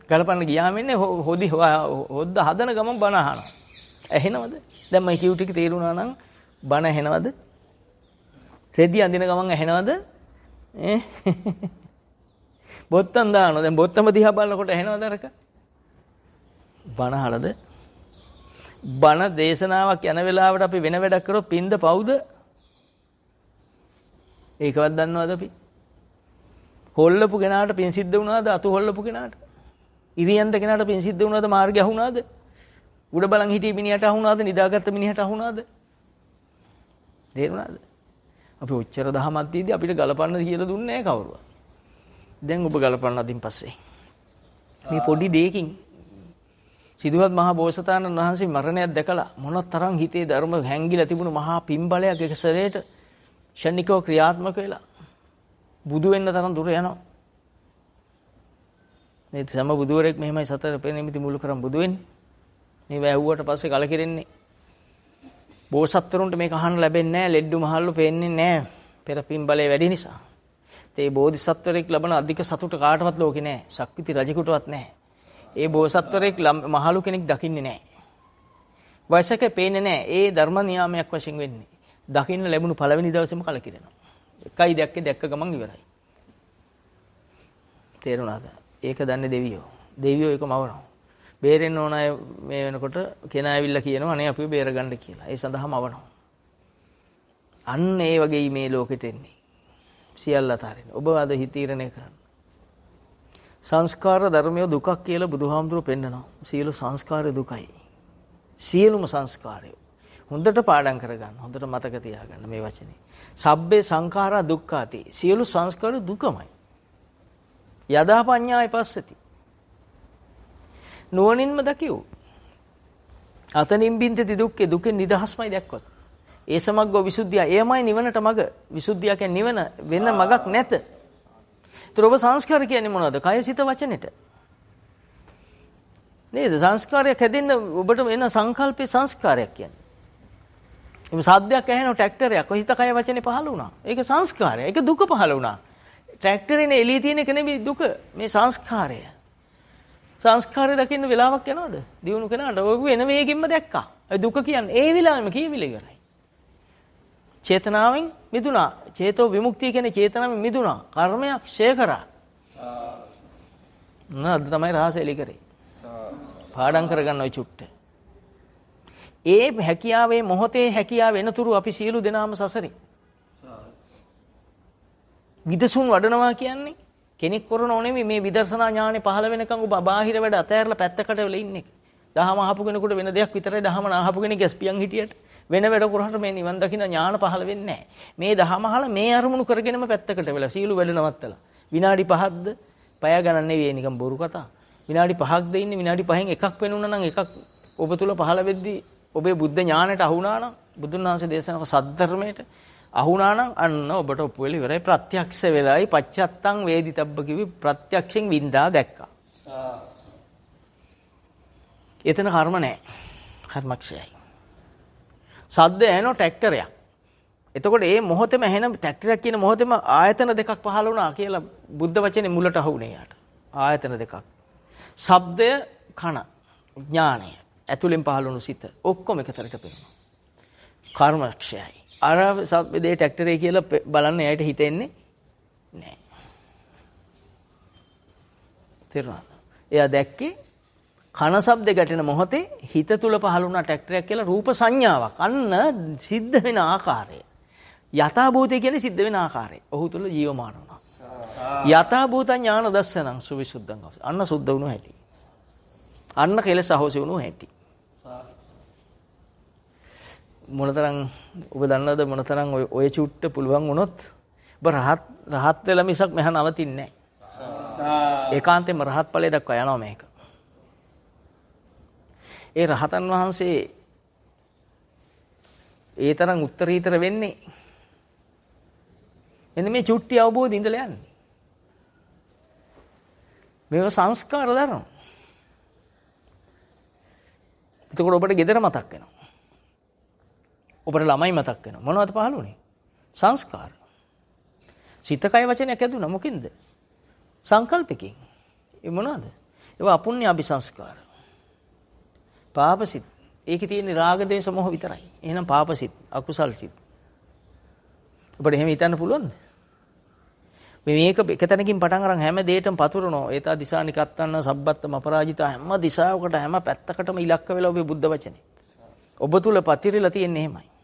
ගලපන්න ගියාම ඉන්නේ හොද්ද හදන ගමන් බණ අහනවා. ඇහෙනවද? දැන් මම කියු ටික තේරුණා නම් බණ ඇහෙනවද? රෙදි අඳින ගමන් ඇහෙනවද? බොත්තම් දානවා. දැන් බොත්තම දිහා බලනකොට ඇහෙනවද අරක? බණ අහලද? බණ දේශනාවක් යන වෙලාවට අපි වෙන වැඩක් කරොත් පින්ද පවුද? ඒකවත් දන්නවද අපි? හොල්ලපු කෙනාට පින් සිද්ධ වුණාද? අතු හොල්ලපු කෙනාට. ඉරියන්ද කෙනාට පින් සිද්ධ වුණාද? මාර්ගය අහුණාද? උඩ බලන් හිටිය මිනිහට අහුණාද? නිදාගත්ත මිනිහට අහුණාද? තේරුණාද? අපි ඔච්චර දහමක් දීදී අපිට ගලපන්න කියලා දුන්නේ නැහැ කවුරුවත්. දැන් ඔබ ගලපන්න අදින් පස්සේ මේ පොඩි දෙයකින් සිදුවත් මහා බෝසතාණන් වහන්සේ මරණයක් දැකලා මොනතරම් හිතේ ධර්ම හැංගිලා තිබුණු මහා පින්බලයක් එක සැරේට ෂණිකව ක්‍රියාත්මක වෙලා බුදු වෙන්න තරම් දුර යනවා. මේ සම බුදුවරයෙක් මෙහෙමයි සතර පෙරනිමිති මුල් කරන් බුදු වෙන්නේ. මේ වැහුවට පස්සේ කලකිරෙන්නේ. බෝසත්වරුන්ට මේක අහන්න ලැබෙන්නේ නැහැ. ලෙඩ්ඩු මහල්ලු පේන්නේ නැහැ. පෙර පින්බලය වැඩි නිසා. ඒ බෝධිසත්වරයෙක් ලබන අධික සතුට කාටවත් ලෝකේ නැහැ. ශක්තිති රජෙකුටවත් නැහැ. ඒ බෝසත්වරයෙක් මහලු කෙනෙක් දකින්නේ නැහැ. වයසක පේන්නේ නැහැ. ඒ ධර්ම නියාමයක් වශයෙන් වෙන්නේ. දකින්න ලැබුණු පළවෙනි දවසේම කලකිරෙනවා. එකයි දැක්ක ගමන් ඉවරයි. තේරුණාද? ඒක දන්නේ දෙවියෝ. දෙවියෝ ඒක මවනවා. බේරෙන්න ඕන අය මේ වෙනකොට කෙනා ඇවිල්ලා කියනවා අනේ අපිව බේරගන්න කියලා. ඒ සඳහාම අවනවා. අන්න ඒ වගේ මේ ලෝකෙට එන්නේ. සියල්ල අතරින්. ඔබ අද හිතීරණය කරන්න. සංස්කාර ධර්මය දුකක් කියලා බුදුහාමුදුරුවෝ පෙන්නනවා. සියලු සංස්කාර දුකයි. සියලුම සංස්කාරය. හොඳට පාඩම් කරගන්න. හොඳට මතක තියාගන්න මේ වචනේ. සබ්බේ සංඛාරා දුක්ඛාති. සියලු සංස්කාර දුකමයි. යදා පඤ්ඤාය පස්සති. නුවණින්ම දකියෝ. අතනින් බින්දති දුක්ඛේ දුකෙන් නිදහස්මයි දැක්කොත්. ඒ සමග්ගෝ විසුද්ධිය. එයමයි නිවනට මඟ. විසුද්ධිය කියන්නේ නිවන වෙන මඟක් නැත. ඒතර ඔබ සංස්කාර කියන්නේ මොනවද? කය සිත වචනෙට. නේද? සංස්කාරයක් හැදෙන්න ඔබට වෙන සංකල්පේ සංස්කාරයක් කියන්නේ. එමු සාද්දයක් ඇහෙනවා ට්‍රැක්ටරයක්. ඔය හිත කය වචනේ පහළ වුණා. ඒක සංස්කාරය. ඒක දුක පහළ වුණා. ට්‍රැක්ටරේනේ එළිය තියෙන එක නෙවෙයි දුක. මේ සංස්කාරය. සංස්කාරය දකින්න වෙලාවක් යනවද? දිනුන කෙනාට ඔය වෙන වේගෙම්ම දැක්කා. ඒ දුක කියන්නේ ඒ වෙලාවෙම කියවිල ඉවරයි. චේතනාවෙන් මිදුණා. චේතෝ විමුක්තිය කියන්නේ චේතනාවෙන් මිදුණා. කර්මයක් ක්ෂය කරා. නේද? තමයි රහස එලි කරේ. පාඩම් කරගන්න ඔය චුට්ට. ඒ හැකියාවේ මොහොතේ හැකියාව වෙනතුරු අපි සියලු දෙනාම සසරේ. විදසුන් වඩනවා කියන්නේ කෙනෙක් කරනව නෙමෙයි මේ විදර්ශනා ඥානෙ පහළ වෙනකන් ඔබ බාහිර වැඩ අතහැරලා පැත්තකට වෙලා ඉන්නේ. දහම අහපු කෙනෙකුට වෙන දෙයක් විතරයි දහම අහපු කෙනෙක් ගැස්පියන් හිටියට වෙන වැඩ කරහට මේ නිවන් දකින්න ඥාන පහළ වෙන්නේ නැහැ. මේ දහම අහලා මේ අරමුණු කරගෙනම පැත්තකට වෙලා සීළු වැඩ නවත්තලා. විනාඩි 5ක්ද පය ගණන් නෙවෙයි නිකන් බොරු කතා. විනාඩි 5ක්ද ඉන්නේ විනාඩි 5න් එකක් වෙනුණා නම් එකක් ඔබ තුල පහළ වෙද්දී ඔබේ බුද්ධ ඥාණයට අහුණා නම් බුදුන් වහන්සේ දේශනා කළ සද්ධර්මයට අහුණා නම් අන්න ඔබට ඔප්පු වෙලා ඉවරයි. ප්‍රත්‍යක්ෂ වෙලයි පච්චත්තං වේදිතබ්බ කිවි ප්‍රත්‍යක්ෂෙන් වින්දා දැක්කා. එතන කර්ම නැහැ. කර්මක්ෂයයි. සද්ද ඇහෙන ට්‍රැක්ටරයක්. එතකොට මේ මොහොතේම ඇහෙන ට්‍රැක්ටරයක් කියන මොහොතේම ආයතන දෙකක් පහළ වුණා කියලා බුද්ධ වචනේ මුලට අහුනේ යාට. ආයතන දෙකක්. ශබ්දය කන ඥානය ඇතුලෙන් පහළ වුණු සිත ඔක්කොම එකතරට පෙනෙනවා. කර්මක්ෂයයි. අර සබ්දේ ට්‍රැක්ටරේ කියලා බලන්න එයාට හිතෙන්නේ නැහැ. තේරුණාද? එයා දැක්කේ කන ශබ්ද ගැටෙන මොහොතේ හිත තුල පහළ වුණා ට්‍රැක්ටරයක් කියලා රූප සංඥාවක්. අන්න සිද්ධ වෙන ආකාරය. යථා භූතය කියන්නේ සිද්ධ වෙන ආකාරය. ඔහු තුල ජීවමාන වුණා. යථා භූත ඥාන දස්සනං සුවිසුද්ධං. අන්න සුද්ධ වුණු හැටි. අන්න කෙලෙස අහෝසි වුණු හැටි. මොනතරම් ඔබ දන්නවද මොනතරම් ඔය චුට්ට පුළුවන් වුණොත් ඔබ රහත් වෙලා මිසක් මෙහා නවතින්නේ නැහැ. ඒකාන්තයෙන්ම රහත් ඵලය දක්වා යනවා මේක. ඒ රහතන් වහන්සේ ඒ තරම් උත්තරීතර වෙන්නේ එන්න මේ චුට්ටි අවබෝධය ඉඳලා යන්නේ. මේව සංස්කාර ධර්ම. එතකොට ඔබට gedara මතක් වෙනවා. ඔබට ළමයි මතක් වෙනවා. මොනවද පහළ වුනේ? සංස්කාර. සිත කය වචනයක් ඇදුණා මොකෙන්ද? සංකල්පකින්. ඒ මොනවද? ඒවා අපුණ්‍ය අபிසංස්කාර. පාපසිත. ඒකේ තියෙන රාග දේශ මොහ විතරයි. එහෙනම් පාපසිත, අකුසල් සිත. ඔබට එහෙම හිතන්න පුළුවන්ද? මේක එක තැනකින් පටන් අරන් හැම දෙයකටම පතුරනවා. ඒතා දිසානිකත්තන්න සබ්බත්තම අපරාජිත හැම දිශාවකට හැම පැත්තකටම ඉලක්ක වෙලා ඔබේ බුද්ධ වචනේ. ඔබ තුල පතිරලා තියෙන්නේ එහෙමයි.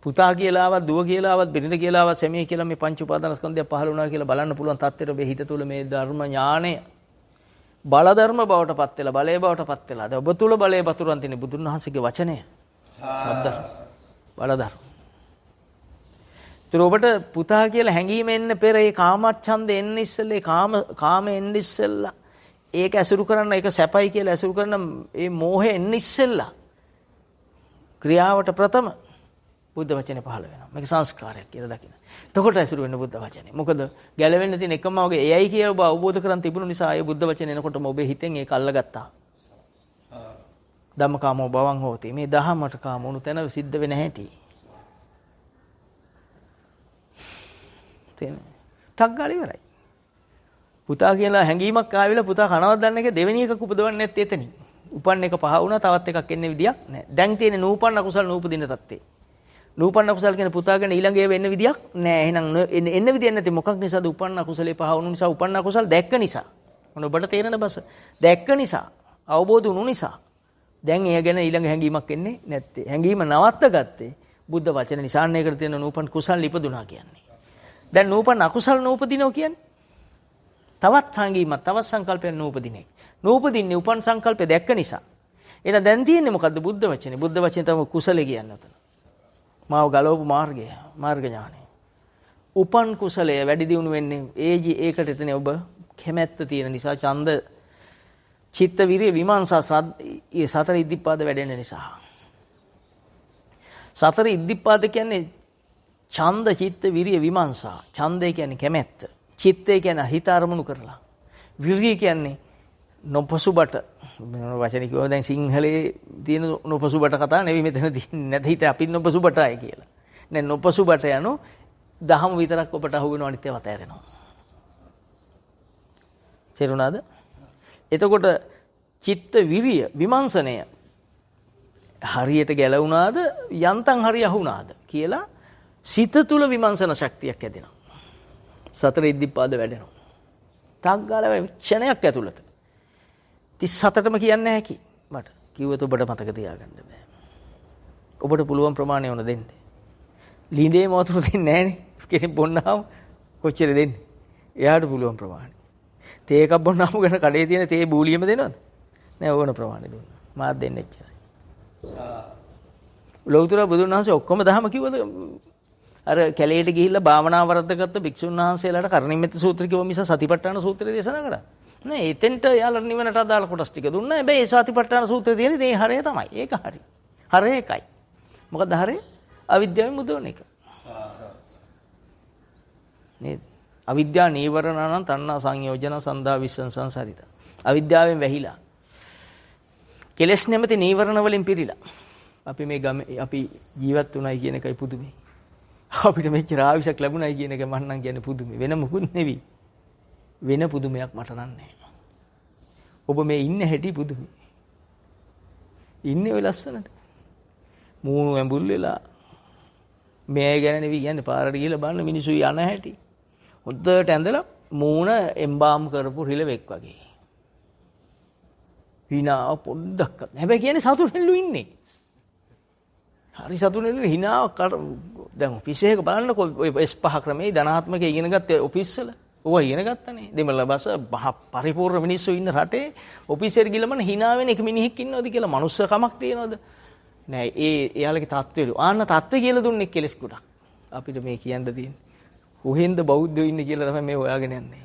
පුතා කියලාවත් දුව කියලාවත් බිරිඳ කියලාවත් සැමිය කියලා මේ පංච උපාදානස්කන්ධය පහළ වුණා කියලා බලන්න පුළුවන් තත්ත්වෙට ඔබේ හිත තුළ මේ ධර්ම ඥාණය බල ධර්ම බවට පත් වෙලා බලයේ බවට පත් වෙලා. දැන් ඔබ තුළ බලයේ වතුරන් තියෙන බුදුන් වහන්සේගේ වචනය. බල ධර්ම. ඔබට පුතා කියලා හැඟීම එන්න පෙර ඒ කාමච්ඡන්ද එන්න ඉස්සෙල්ලා කාම එන්න ඉස්සෙල්ලා ඒක ඇසුරු කරන්න ඒක සැපයි කියලා ඇසුරු කරන මේ මෝහය එන්න ඉස්සෙල්ලා ක්‍රියාවට ප්‍රථම බුද්ධ වචනේ පහළ වෙනවා. මේක සංස්කාරයක් කියලා දකින්න. එතකොට ඇසුරු වෙන බුද්ධ වචනේ. මොකද ගැලවෙන්න තියෙන එකම වගේ එයයි කියලා ඔබ අවබෝධ කරන් තිබුණු නිසා ආයේ බුද්ධ වචනේ එනකොටම ඔබේ හිතෙන් ඒක අල්ලගත්තා. ධම්මකාමෝ භවං හෝති. මේ දහමට කාම උණු තැන සිද්ධ වෙන හැටි. ටක් ගාලා ඉවරයි. පුතා කියලා හැඟීමක් ආවිලා පුතා කනවත් දන්න එක දෙවෙනි එකක් උපදවන්නේ නැත්තේ එතනින්. උපන් එක පහ වුණා තවත් එකක් එන්නේ විදියක් නැහැ. දැන් තියෙන්නේ නූපන්න කුසල නූපදින තත්ත්වේ. නූපන්න කුසල කියන පුතා ගැන ඊළඟ ඒව එන්න විදියක් නැහැ. එහෙනම් එන්න විදියක් නැති මොකක් නිසාද උපන්න කුසලේ පහ වුණු නිසා උපන්න කුසල දැක්ක නිසා. මොන ඔබට තේරෙන බස. දැක්ක නිසා අවබෝධ වුණු නිසා දැන් ඒ ගැන ඊළඟ හැඟීමක් එන්නේ නැත්තේ. හැඟීම නවත්ත ගත්තේ බුද්ධ වචන නිසාන්නයකට තියෙන නූපන් කුසල් ඉපදුනා කියන්නේ. දැන් නූපන් අකුසල් නූපදිනෝ කියන්නේ තවත් සංගීමක් තවත් සංකල්පයක් නූපදිනේ. නූපදින්නේ උපන් සංකල්පය දැක්ක නිසා. එහෙනම් දැන් තියෙන්නේ මොකද්ද බුද්ධ වචනේ? බුද්ධ වචනේ තමයි කුසලේ කියන්නේ උතන. මාව ගලවපු මාර්ගය, මාර්ග ඥානය. උපන් කුසලය වැඩි දියුණු වෙන්නේ ඒකට එතන ඔබ කැමැත්ත තියෙන නිසා ඡන්ද චිත්ත විරිය විමර්ශන සතර ඉද්ධිපාද වැඩෙන නිසා. සතර ඉද්ධිපාද කියන්නේ ඡන්ද චිත්ත විරිය විමර්ශන. ඡන්දය කියන්නේ කැමැත්ත. චිත්තය කියන්නේ හිත අරමුණු කරලා. විරිය කියන්නේ නොපසුබට වචන කිව්වම දැන් සිංහලේ තියෙන නොපසුබට කතා නෙවෙයි මෙතන තියෙන්නේ. නැත හිත අපි නොපසුබටයි කියලා. දැන් නොපසුබට යනු දහම විතරක් ඔබට අහු වෙනවා අනිත් ඒවා තේරෙනවා. තේරුණාද? එතකොට චිත්ත විරිය විමර්ශනය හරියට ගැලවුණාද යන්තම් හරිය අහුණාද කියලා සිත තුල විමර්ශන ශක්තියක් ඇදෙනවා. සතර ඉද්ධිපාද වැඩෙනවා. ටක් ගාලා ක්ෂණයක් ඇතුළත 37ටම කියන්න හැකි. මට කිව්වොත් ඔබට මතක තියාගන්න බෑ. ඔබට පුළුවන් ප්‍රමාණය වුණ දෙන්න. ලිඳේ මොතුරු දෙන්නේ නැහනේ. කෙනෙක් බොන්නාම කොච්චර දෙන්නේ? එයාට පුළුවන් ප්‍රමාණය. තේ එකක් බොන්නාම ගන්න කඩේ තියෙන තේ බූලියම දෙනවද? නෑ ඕන ප්‍රමාණය දුන්නා. මාත් දෙන්න එච්චරයි. ලෞතර බුදුන් වහන්සේ ඔක්කොම දහම කිව්වද? අර කැලේට ගිහිල්ලා භාවනා වර්ධගත්ත භික්ෂුන් වහන්සේලාට කරණීයමෙත් සූත්‍ර කිව්ව මිස සතිපට්ඨාන සූත්‍රය දේශනා කරා. නෑ එතෙන්ට යාළුවා නිවනට අදාළ කොටස් ටික දුන්නා. හැබැයි ඒ සතිපට්ඨාන සූත්‍රයේ තියෙන දේ හරය තමයි. ඒක හරි. හරය එකයි. මොකද හරය? අවිද්‍යාවෙන් මුදවන එක. නේද? අවිද්‍යා නීවරණානම් තණ්හා සංයෝජන සන්දා විස්සං සංසාරිත. අවිද්‍යාවෙන් වැහිලා. කෙලෙස් නැමැති නීවරණ වලින් පිරීලා. අපි මේ ගමේ අපි ජීවත් වුණයි කියන එකයි පුදුමයි. අපිට මෙච්චර ආවිෂක් ලැබුණයි කියන එක මන්නම් කියන්නේ පුදුමයි. වෙන මොකුත් නෙවෙයි. වෙන පුදුමයක් මට නන්නේ. ඔබ මේ ඉන්න හැටි පුදුමයි. ඉන්නේ ඔය ලස්සනට. මූණු ඇඹුල් වෙලා මේ ගැන නෙවෙයි කියන්නේ පාරට ගිහලා බලන්න මිනිස්සු යන හැටි. හොද්දට ඇඳලා මූණ එම්බාම් කරපු රිලෙවෙක් වගේ. hina පොඩ්ඩක්. හැබැයි කියන්නේ සතුටෙන්ලු ඉන්නේ. හරි සතුටෙන්ලු hina දැන් ඔෆිස් එකක බලන්නකො ඔය S5 ක්‍රමේ ධනාත්මක ඉගෙන ගත්තේ ඔෆිස් වල. ඕවා ඉගෙන ගත්තනේ. දෙමළ බස පරිපූර්ණ මිනිස්සු ඉන්න රටේ ඔෆිස් එකට ගිහලා මම hina වෙන එක මිනිහෙක් ඉන්නවද කියලා මනුස්සකමක් තියනවද? නෑ එයාලගේ තත්ත්වෙලු. ආන්න තත්ත්වය කියලා දුන්නේ කෙලස් ගොඩක්. අපිට මේ කියන්න තියෙන්නේ. කොහෙන්ද බෞද්ධයෝ ඉන්නේ කියලා තමයි මේ හොයාගෙන යන්නේ.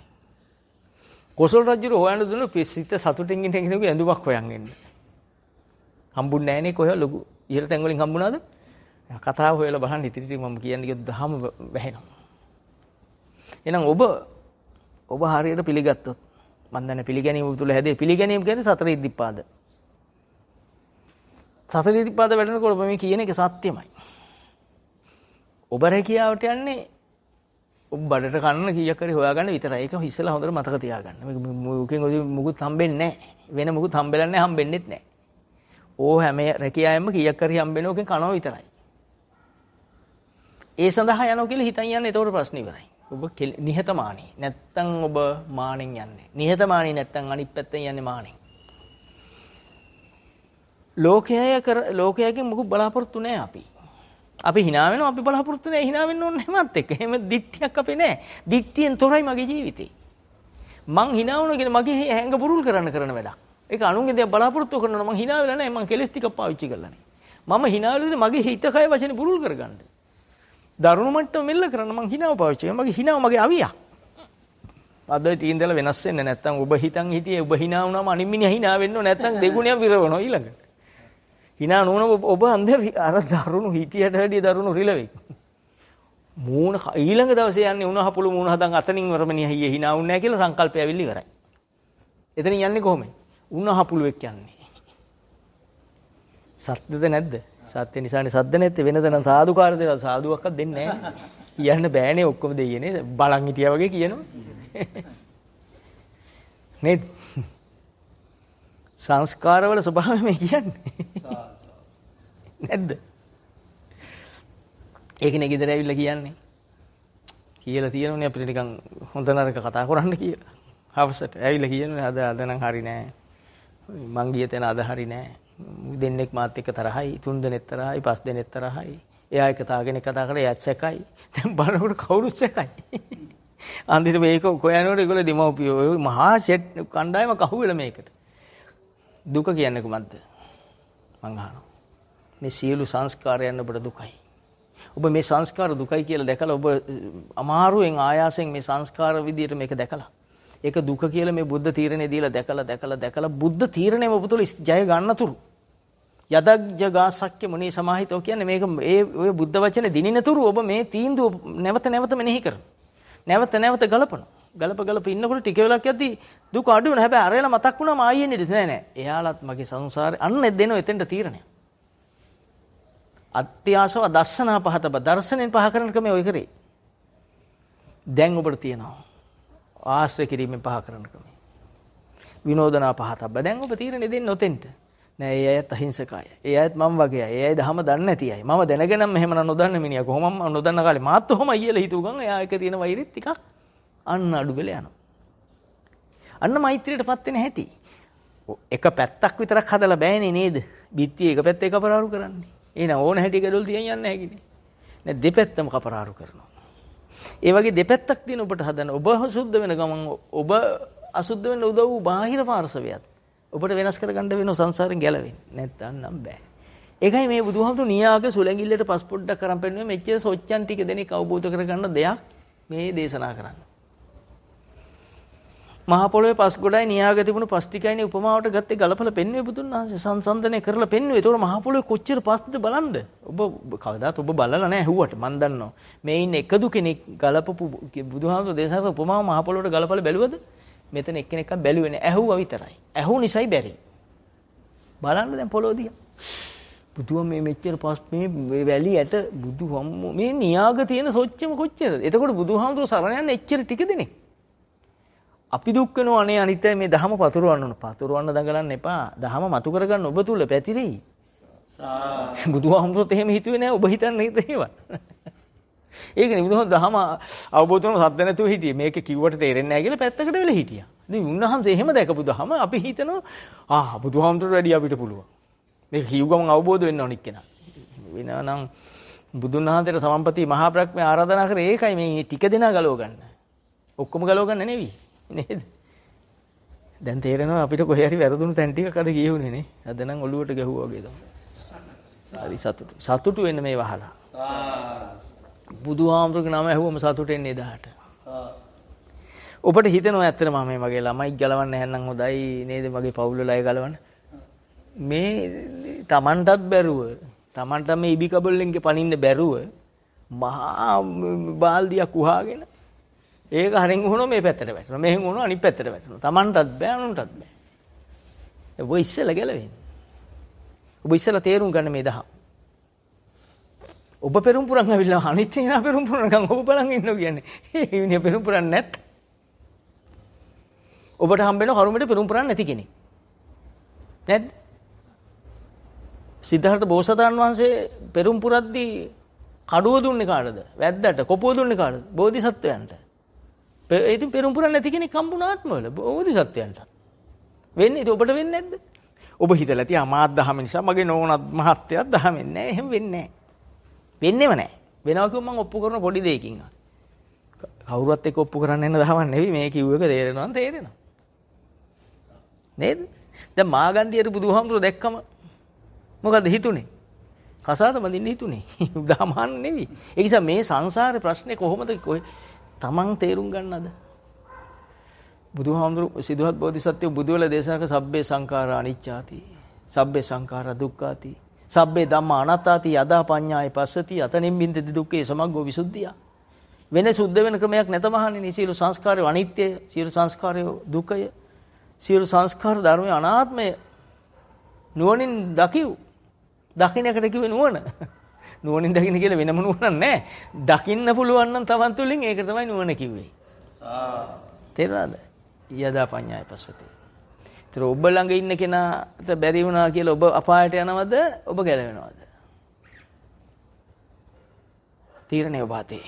කොසල් රජුර හොයන්න දුන්න පිසිත සතුටින් ඉන්න කෙනෙකුගේ ඇඳුමක් හොයන් එන්නේ. හම්බුන්නේ නැහනේ කොහෙද ලොකු ඉහළ තැන් වලින් හම්බුණාද? කතාව හොයලා බලන්න ඉතින් මම කියන්නේ කිව්වොත් දහම වැහෙනවා. එහෙනම් ඔබ හරියට පිළිගත්තොත් මම දන්නේ පිළිගැනීම තුළ හැදේ පිළිගැනීම කියන්නේ සතර ඉද්ධිපාද. සතර ඉද්ධිපාද වැඩනකොට ඔබ මේ කියන එක සත්‍යමයි. ඔබ රැකියාවට යන්නේ ඔබ බඩට කන්න කීයක් හරි හොයාගන්න විතරයි. ඒක ඉස්සෙල්ලා හොඳට මතක තියාගන්න. මේකෙන් ඔය මුකුත් හම්බෙන්නේ නැහැ. වෙන මුකුත් හම්බෙන්නේ නැහැ, හම්බෙන්නෙත් නැහැ. ඕ හැම රැකියාවෙම කීයක් හරි හම්බෙන ඕකෙන් කනවා විතරයි. ඒ සඳහා යනවා කියලා හිතන් යන්නේ ඒතකොට ප්‍රශ්නේ ඉවරයි. ඔබ නිහතමානී. නැත්තම් ඔබ මානෙන් යන්නේ. නිහතමානී නැත්තම් අනිත් පැත්තෙන් යන්නේ මානෙන්. ලෝකයෙන් මොකක් බලාපොරොත්තු නැහැ අපි. අපි hina වෙනවා අපි බලාපොරොත්තු නැහැ hina වෙන්න ඕනේ නැමත් එක්ක. එහෙම දික්තියක් අපේ නැහැ. දික්තියෙන් තොරයි මගේ ජීවිතේ. මං hina වුණා කියන මගේ හැංග පුරුල් කරන වැඩක්. ඒක අනුන්ගේ දේ බලාපොරොත්තු කරනවා මං hina වෙලා නැහැ. මං කෙලස් ටිකක් පාවිච්චි කරලා නැහැ. මම hina වෙලා මගේ හිත කය වචනේ පුරුල් කරගන්න. දරුණු මට්ටම මෙල්ල කරන්න මං hinaව පාවිච්චි කරනවා. මගේ hinaව මගේ අවියක්. අද තීන්දල වෙනස් වෙන්නේ නැත්තම් ඔබ හිතන් හිටියේ ඔබ hina වුණාම අනිත් මිනිහා hina වෙන්න ඕන නැත්තම් දෙගුණයක් විරවනවා ඊළඟට. hina නොවන ඔබ අන්දර අර දරුණු හිටියට වැඩිය දරුණු රිලෙවෙක්. මූණ ඊළඟ දවසේ යන්නේ උණ හපුළු මූණ හදන් අතනින් වරමනිය හයිය hina වුන්නේ නැහැ කියලා සංකල්පය ඇවිල්ලි ඉවරයි. එතනින් යන්නේ කොහොමද? උණ හපුළුවෙක් යන්නේ. සත්‍යද නැද්ද? සත්‍ය නිසානේ සද්ද නැත්තේ වෙනද නම් සාදුකාර දෙලා සාදුවක්වත් දෙන්නේ නැහැ. කියන්න බෑනේ ඔක්කොම දෙයියනේ බලන් හිටියා වගේ කියනවා. නේද? සංස්කාරවල ස්වභාවය මේ කියන්නේ. නැද්ද? ඒකනේ ගෙදර ඇවිල්ලා කියන්නේ. කියලා තියෙනුනේ අපිට නිකන් හොඳ නරක කතා කරන්න කියලා. හවසට ඇවිල්ලා කියනුනේ අද නම් හරි නෑ. මං ගිය තැන අද හරි නෑ. දෙන්නෙක් මාත් එක්ක තරහයි, තුන් දෙනෙක් තරහයි, පස් දෙනෙක් තරහයි. එයා එක තාගෙන කතා කරලා එයාත් සැකයි. දැන් බලනකොට කවුරුත් සැකයි. අන්තිමට මේක කොයනකොට ඒගොල්ලෝ දෙමව්පියෝ මහා සෙට් කණ්ඩායම කහුවෙලා මේකට. දුක කියන්නේ කොහොමද? මං අහනවා. මේ සියලු සංස්කාරයන් ඔබට දුකයි. ඔබ මේ සංස්කාර දුකයි කියලා දැකලා ඔබ අමාරුවෙන් ආයාසයෙන් මේ සංස්කාර විදියට මේක දැකලා ඒක දුක කියලා මේ බුද්ධ තීරණය දීලා දැකලා බුද්ධ තීරණයම ඔබ තුළ ජය ගන්නතුරු යදග්ජගාසක්්‍ය මුනි සමාහිතෝ කියන්නේ මේක ඔය බුද්ධ වචනේ දිනිනතුරු ඔබ මේ තීන්දුව නැවත මෙනෙහි කරන. නැවත ගලප ඉන්නකොට ටික වෙලක් යද්දි දුක අඩු වෙනවා. හැබැයි අරේලා මතක් වුණාම ආයෙ එන්නේ නෑ. එයාලත් මගේ සංසාරේ අන්න දෙනෝ එතෙන්ට තීරණය. අත්‍යාසව දස්සනා පහතබ දර්ශනෙන් පහ කරන ක්‍රමය ඔය කරේ. දැන් ඔබට තියෙනවා ආශ්‍රය කිරීමෙන් පහ කරන ක්‍රමය. විනෝදනා පහතබ දැන් ඔබ තීරණය දෙන්න ඔතෙන්ට. නෑ ඒ අයත් අහිංසකයි. ඒ අයත් මම වගේ අය. ඒ අය දහම දන්නේ නැති අය. මම දැනගෙනම එහෙම නොදන්න මිනිහා කොහොමම නොදන්න කාලේ මාත් ඔහොමයි කියලා හිතුව ගමන් එයා එක තියෙන වෛරෙත් ටිකක් අන්න අඩු වෙලා යනවා. අන්න මෛත්‍රියටපත් වෙන හැටි. එක පැත්තක් විතරක් හදලා බෑනේ නේද? බිත්තිය එක පැත්ත එකපරාරු කරන්නේ. එහෙනම් ඕන හැටි ගඩොල් තියන් යන්න හැකිනේ. නෑ දෙපැත්තම කපරාරු කරනවා. ඒ වගේ දෙපැත්තක් තියෙන ඔබට හදන්න ඔබ සුද්ධ වෙන ගමන් ඔබ අසුද්ධ වෙන උදව් බාහිර පාර්ශවයත් ඔබට වෙනස් කරගන්න වෙන සංසාරෙන් ගැලවෙන්න. නැත්තම් නම් බෑ. ඒකයි මේ බුදුහාමුදුරු නියාගේ සුලංගිල්ලට පස් පොඩ්ඩක් කරන් පෙන්නුවේ මෙච්චර සොච්චන් ටික දෙනෙක් අවබෝධ කරගන්න දෙයක් මේ දේශනා කරන්නේ. මහ පොළොවේ පස් ගොඩයි නියාගේ තිබුණු පස් ටිකයිනේ උපමාවට ගත්තේ ගලපලා පෙන්වුවේ බුදුන් වහන්සේ සංසන්දනය කරලා පෙන්වුවේ. ඒතකොට මහ පොළොවේ කොච්චර පස්ද බලන්න. ඔබ කවදාත් ඔබ බලලා නැහැ හුවට මන් දන්නවා. මේ ඉන්න එකදු කෙනෙක් ගලපපු බුදුහාමුදුරු දේශනා කරපු උපමාව මහ පොළොවට ගලපලා බැලුවද? මෙතන එක්කෙනෙක්වත් බැලුවේ නැහැ. ඇහුවා විතරයි. ඇහු නිසයි බැරි. බලන්න දැන් පොළොව දිහා. බුදුහාම මේ මෙච්චර පස් මේ වැලි ඇට බුදුහාම මේ නියාග තියෙන සොච්චම කොච්චරද? එතකොට බුදුහාමුදුරු සරණ යන්නේ එච්චර ටික දෙනෙක්. අපි දුක් වෙනවා අනේ අනිත්‍යයි මේ ධහම පතුරවන්න ඕන. පතුරවන්න දඟලන්න එපා. ධහම මතු කරගන්න ඔබ තුල පැතිරෙයි. බුදුහාමුදුරුත් එහෙම හිතුවේ නැහැ. ඔබ හිතන්නේ ඒවා. ඒකනේ බුදුහාමුදුරුවෝ ධහම අවබෝධ කරන සද්ද නැතුව හිටියේ. මේක කිව්වට තේරෙන්නේ නැහැ කියලා පැත්තකට වෙලා හිටියා. ඉතින් උන්වහන්සේ එහෙම දැකපු ධහම අපි හිතනවා බුදුහාමුදුරුවෝ වැඩි අපිට පුළුවන්. මේක කිව් ගමන් අවබෝධ වෙන්න ඕන එක්කෙනා. වෙනවා නම් බුදුන් වහන්සේට සමම්පති මහා බ්‍රහ්මයා ආරාධනා කරේ ඒකයි මේ ටික දෙනා ගලව ගන්න. ඔක්කොම ගලව ගන්න නෙවෙයි. නේද? දැන් තේරෙනවා අපිට කොහේ හරි වැරදුණු තැන් ටිකක් අද ගියුනේ නේ. අද නම් ඔළුවට ගැහුවා වගේ තමයි. හරි සතුටු වෙන්න මේ වහලා. බුදුහාමුදුරුගේ නම ඇහුවම සතුට එන්නේ 1000ට. ඔබට හිතෙනවා ඇත්තටම මේ මගේ ළමයි ගලවන්න නැත්නම් හොඳයි නේද මගේ පවුල වල අය ගලවන්න. මේ Tamanටත් බැරුව Tamanට මේ ඉබි කබල්ලෙන්ගේ පනින්න බැරුව මහා බාල්දියක් උහාගෙන ඒක හරින් වුණොත් මේ පැත්තට වැටෙනවා. මෙහෙන් වුණොත් අනිත් පැත්තට වැටෙනවා. Tamanටත් බෑ අනුන්ටත් බෑ. ඔබ ඉස්සෙල්ලා ගැලවෙන්න. ඔබ ඉස්සෙල්ලා තේරුම් ගන්න මේ 10. ඔබ පෙරම් පුරන් ආවිල්ලා අනිත් එනා පෙරම් පුරනකම් ඔබ බලන් ඉන්නෝ කියන්නේ. ඒ ඉන්නේ පෙරම් පුරන්නේ නැත්. ඔබට හම්බ වෙන කරුමෙට පෙරම් පුරන්නේ නැති කෙනෙක්. නැද්ද? සිද්ධාර්ථ බෝසතාණන් වහන්සේ පෙරම් පුරද්දී කඩුව දුන්නේ කාටද? වැද්දට. කොපුව දුන්නේ කාටද? බෝධිසත්වයන්ට. ඉතින් පෙරම් පුරන්නේ නැති කෙනෙක් හම්බුණ ආත්මවල බෝධිසත්වයන්ට. වෙන්නේ ඒක ඔබට වෙන්නේ නැද්ද? ඔබ හිතලා තියා මාත් දහම නිසා මගේ නෝනත් මහත්යත් දහමෙන් නැහැ. එහෙම වෙන්නේ නැහැ. වෙන්නේම නැහැ. වෙනවා කිව්වම මම ඔප්පු කරන පොඩි දෙයකින්. කවුරුත් එක්ක ඔප්පු කරන්න යන දහවක් නෙවෙයි මේ කිව්ව එක තේරෙනවා නම් තේරෙනවා. නේද? දැන් මාගන්දියට බුදුහාමුදුරුවෝ දැක්කම මොකද හිතුනේ? කසාද බඳින්න හිතුනේ. උදාහරණ නෙවෙයි. ඒ නිසා මේ සංසාරේ ප්‍රශ්නේ කොහොමද තමන් තේරුම් ගන්නද? බුදුහාමුදුරුවෝ සිදුහත් බෝධිසත්වෝ බුදුවල දේශනා කළ සබ්බේ සංඛාරා අනිච්චාති. සබ්බේ සංඛාරා දුක්ඛාති. සබ්බේ ධම්මා අනාත්තාති යදා පඤ්ඤාය පස්සති අතනින් බින්දති දුක්ඛේ සමග්ගෝ විසුද්ධිය. වෙන සුද්ධ වෙන ක්‍රමයක් නැත මහණෙනි. සියලු සංස්කාරය අනිත්‍යය, සියලු සංස්කාරය දුකය, සියලු සංස්කාර ධර්මයේ අනාත්මය නුවණින් දකිව්. දකින්නකට කිව්වේ නුවණ. නුවණින් දකින්න කියලා වෙනම නුවණක් නැහැ. දකින්න පුළුවන් නම් Taman තුලින් ඒක තමයි නුවණ කිව්වේ. තේරුණාද? යදා පඤ්ඤාය පස්සති. ඒතර ඔබ ළඟ ඉන්න කෙනාට බැරි වුණා කියලා ඔබ අපායට යනවද? ඔබ ගැලවෙනවද? තීරණය ඔබ අතේ.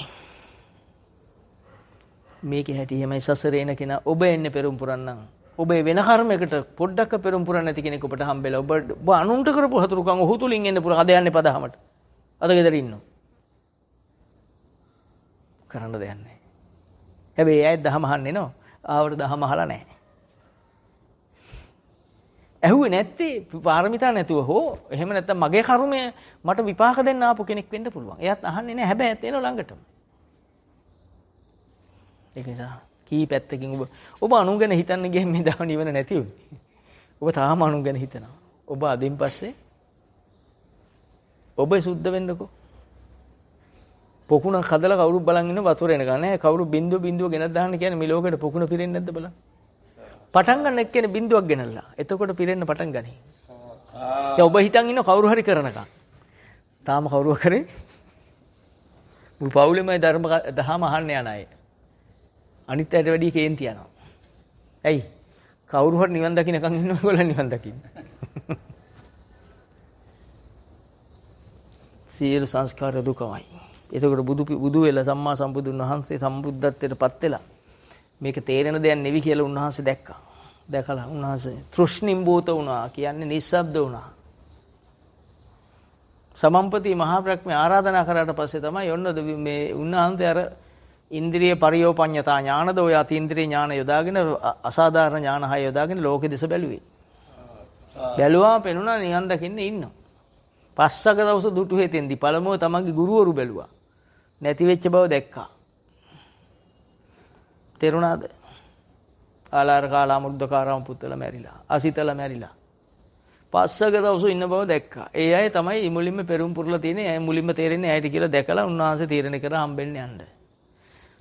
මේකේ හැටි එහෙමයි සසරේ එන කෙනා ඔබ එන්නේ පෙරම් පුරන්නම්. ඔබ වෙන කර්මයකට පොඩ්ඩක් පෙරම් පුරන්නේ නැති කෙනෙක් ඔබට හම්බෙලා ඔබ අනුන්ට කරපු හතුරුකම් ඔහු තුලින් එන්න පුර අද යන්නේ පදහමට. අද ගෙදර ඉන්නෝ. කරන්න දෙයක් නැහැ. හැබැයි ඇයි දහම අහන්නේ නෝ? ආවට දහම අහලා නැහැ. ඇහුවේ නැත්තේ පාරමිතා නැතුව හෝ එහෙම නැත්නම් මගේ කර්මය මට විපාක දෙන්න ආපු කෙනෙක් වෙන්න පුළුවන්. එයාත් අහන්නේ නැහැ. හැබැයි ඇත්ත එන ළඟටම. ඒක නිසා කී පැත්තකින් ඔබ අනුන් ගැන හිතන්න ගියම මේ දව නිවන නැති වෙන්නේ. ඔබ තාම අනුන් ගැන හිතනවා. ඔබ අදින් පස්සේ ඔබ සුද්ධ වෙන්නකෝ. පොකුණක් හදලා කවුරුත් බලන් ඉන්න වතුර එනකන් නෑ. කවුරු බින්දුව බින්දුව ගෙනත් දාන්න කියන්නේ මේ ලෝකෙට පොකුණ පිරෙන්නේ නැද්ද බලන්න. පටන් ගන්න එක්කනේ බින්දුවක් ගෙනල්ලා. එතකොට පිරෙන්න පටන් ගනී. දැන් ඔබ හිතන් ඉන්න කවුරු හරි කරනකම්. තාම කවුරුව කරේ? මුළු පවුලෙමයි දහම අහන්න යන අය. අනිත් අයට වැඩි කේන්ති යනවා. ඇයි? කවුරු හරි නිවන් දකින්නකම් ඉන්නවා ඒගොල්ලන් නිවන් දකින්න. සියලු සංස්කාර දුකමයි. එතකොට බුදු වෙලා සම්මා සම්බුදුන් වහන්සේ සම්බුද්ධත්වයට පත් වෙලා මේක තේරෙන දෙයක් නෙවි කියලා උන්වහන්සේ දැක්කා. දැකලා උන්වහන්සේ තෘෂ්ණිම්බූත වුණා කියන්නේ නිස්සබ්ද වුණා. සමම්පති මහා බ්‍රහ්මයා ආරාධනා කරාට පස්සේ තමයි ඔන්න මේ උන්වහන්සේ අර ඉන්ද්‍රිය පරියෝපඤ්ඤතා ඥානද ඔය අතීන්ද්‍රිය ඥාන යොදාගෙන අසාධාරණ ඥාන හය යොදාගෙන ලෝකෙ දිස බැලුවේ. බැලුවා පෙනුණා නිවන් දකින්න ඉන්නවා. පස්සක දවස දුටු හේතෙන්දි පළමුව තමන්ගේ ගුරුවරු බැලුවා. නැති වෙච්ච බව දැක්කා. තේරුණාද? ආලාර කාලා මුද්දකාරාම පුත්තලා මැරිලා. අසිතලා මැරිලා. පස්සක දවස ඉන්න බව දැක්කා. ඒ අය තමයි මුලින්ම පෙරම් පුරලා තියෙන්නේ. අය මුලින්ම තේරෙන්නේ ඇයිට කියලා දැකලා උන්වහන්සේ තීරණය කරා හම්බෙන්න යන්න.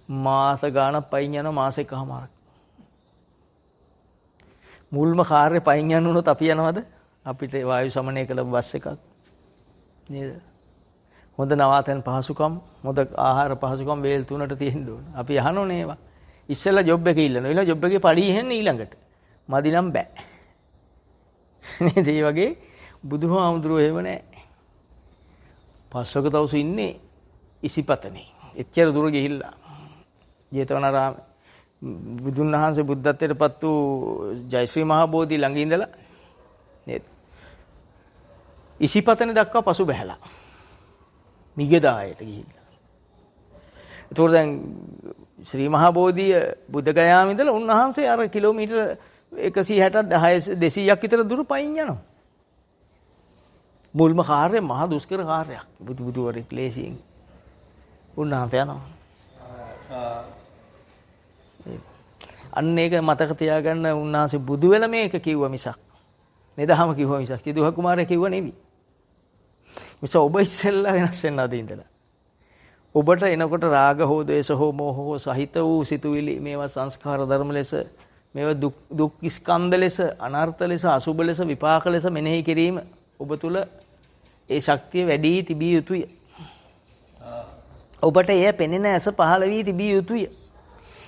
මාස ගාණක් පයින් යනවා මාසෙකමාරක්. මුල්ම කාර්ය පයින් යනොත් අපි යනවද? අපිට වායු සමනය කළ බස් එකක් නේද? හොඳ නවාතැන් පහසුකම්, හොඳ ආහාර පහසුකම් වේල් තුනට තියෙන්න ඕන. අපි අහනෝනේ ඒවා. ඉස්සෙල්ලා ජොබ් එක ඉල්ලනවා. ඊළඟ ජොබ් එකේ පඩි ඉහෙන්නේ ඊළඟට. මදි නම් බෑ. නේද? ඒ වගේ බුදුහාමුදුරුවෝ එහෙම නැහැ. පස්වක දවස් ඉන්නේ ඉසිපතනේ. එච්චර දුර ගිහිල්ලා ජේතවනාරාම බුදුන් වහන්සේ බුද්ධත්වයට පත් වූ ජයශ්‍රී මහා බෝධි ළඟ ඉඳලා නේද? ඉසිපතනේ දක්වා පසු බැහැලා. මිගදායට ගිහිල්ලා. ඒතකොට දැන් ශ්‍රී මහා බෝධිය බුද්ධ ගයාම ඉඳලා උන්වහන්සේ අර කිලෝමීටර 160 200ක් විතර දුර පයින් යනවා. මුල්ම කාර්යය මහා දුෂ්කර කාර්යයක්. බුදුවරේ ක්ලේශයෙන් උන්වහන්සේ යනවා. අන්න ඒක මතක තියාගන්න උන්වහන්සේ බුදු වෙලා මේක කිව්වා මිසක් නෙදහම කිව්වා මිසක් සිදුහ කුමාරයා කිව්වා නෙවි. මිස ඔබ ඉස්සෙල්ලා වෙනස් වෙන්න අද ඉඳලා. ඔබට එනකොට රාග හෝ ද්වේෂ හෝ මෝහ හෝ සහිත වූ සිතුවිලි මේවා සංස්කාර ධර්ම ලෙස මේවා දුක් ස්කන්ධ ලෙස අනර්ථ ලෙස අසුබ ලෙස විපාක ලෙස මෙනෙහි කිරීම ඔබ තුල ඒ ශක්තිය වැඩි තිබිය යුතුය. ඔබට එය පෙනෙන ඇස පහළ වී තිබිය යුතුය.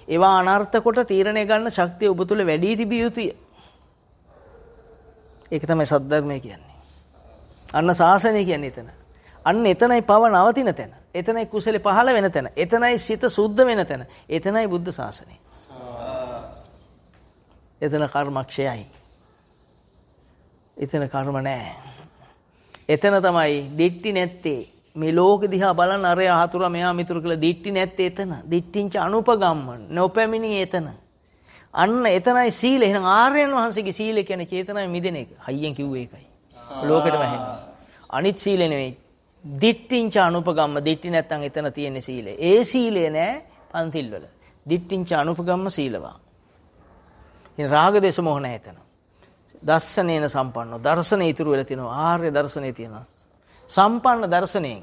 ඒවා අනර්ථ කොට තීරණය ගන්න ශක්තිය ඔබ තුල වැඩි තිබිය යුතුය. ඒක තමයි සද්ධර්මය කියන්නේ. අන්න ශාසනය කියන්නේ එතන. අන්න එතනයි පව නවතින තැන. එතනයි කුසල පහළ වෙන තැන. එතනයි සිත සුද්ධ වෙන තැන. එතනයි බුද්ධ ශාසනය. එතන කර්මක්ෂයයි. එතන කර්ම නැහැ. එතන තමයි දිට්ටි නැත්තේ. මේ ලෝකෙ දිහා බලන අර ආතුර මෙහා මිතුරු කියලා දිට්ටි නැත්තේ එතන. දිට්ටිංච අනුපගම්ම නොපැමිණි එතන. අන්න එතනයි සීලය. එහෙනම් ආර්යයන් වහන්සේගේ සීලය කියන්නේ චේතනාවේ මිදෙන එක. හයියෙන් කිව්වේ ඒකයි. ලෝකෙට වැහෙන්නේ. අනිත් සීලය නෙවෙයි. දිට්ඨිංච අනුපගම්ම. දිට්ඨි නැත්තම් එතන තියෙන සීලය. ඒ සීලය නෑ පන්තිල් වල. දිට්ඨිංච අනුපගම්ම සීලවා. ඉතින් රාග දේශ මොහ නැහැ එතන. දස්සනේන සම්පන්නෝ. දර්ශනේ ඉතුරු වෙලා තියෙනවා. ආර්ය දර්ශනේ තියෙනවා. සම්පන්න දර්ශනේ.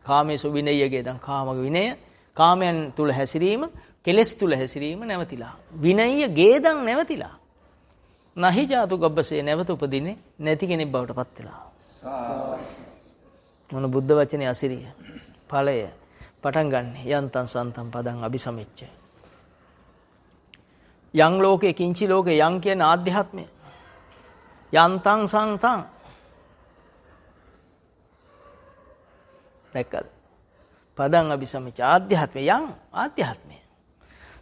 කාමේසු විනයයේ දැන් කාම විනය. කාමයන් තුල හැසිරීම, කෙලෙස් තුල හැසිරීම නැවතිලා. විනය්‍ය ගේදන් නැවතිලා. නහි ජාතු ගබ්බසේ නැවත උපදින්නේ නැති කෙනෙක් බවට පත් වෙලා. මොන බුද්ධ වචනේ අසිරිය. ඵලය පටන් ගන්න. යන්තං සන්තං පදං අபிසමෙච්ච. යං ලෝකේ කිංචි ලෝකේ යං කියන ආධ්‍යාත්මය. යන්තං සන්තං. දැක්කද? පදං අபிසමෙච්ච ආධ්‍යාත්මය යං ආධ්‍යාත්මය.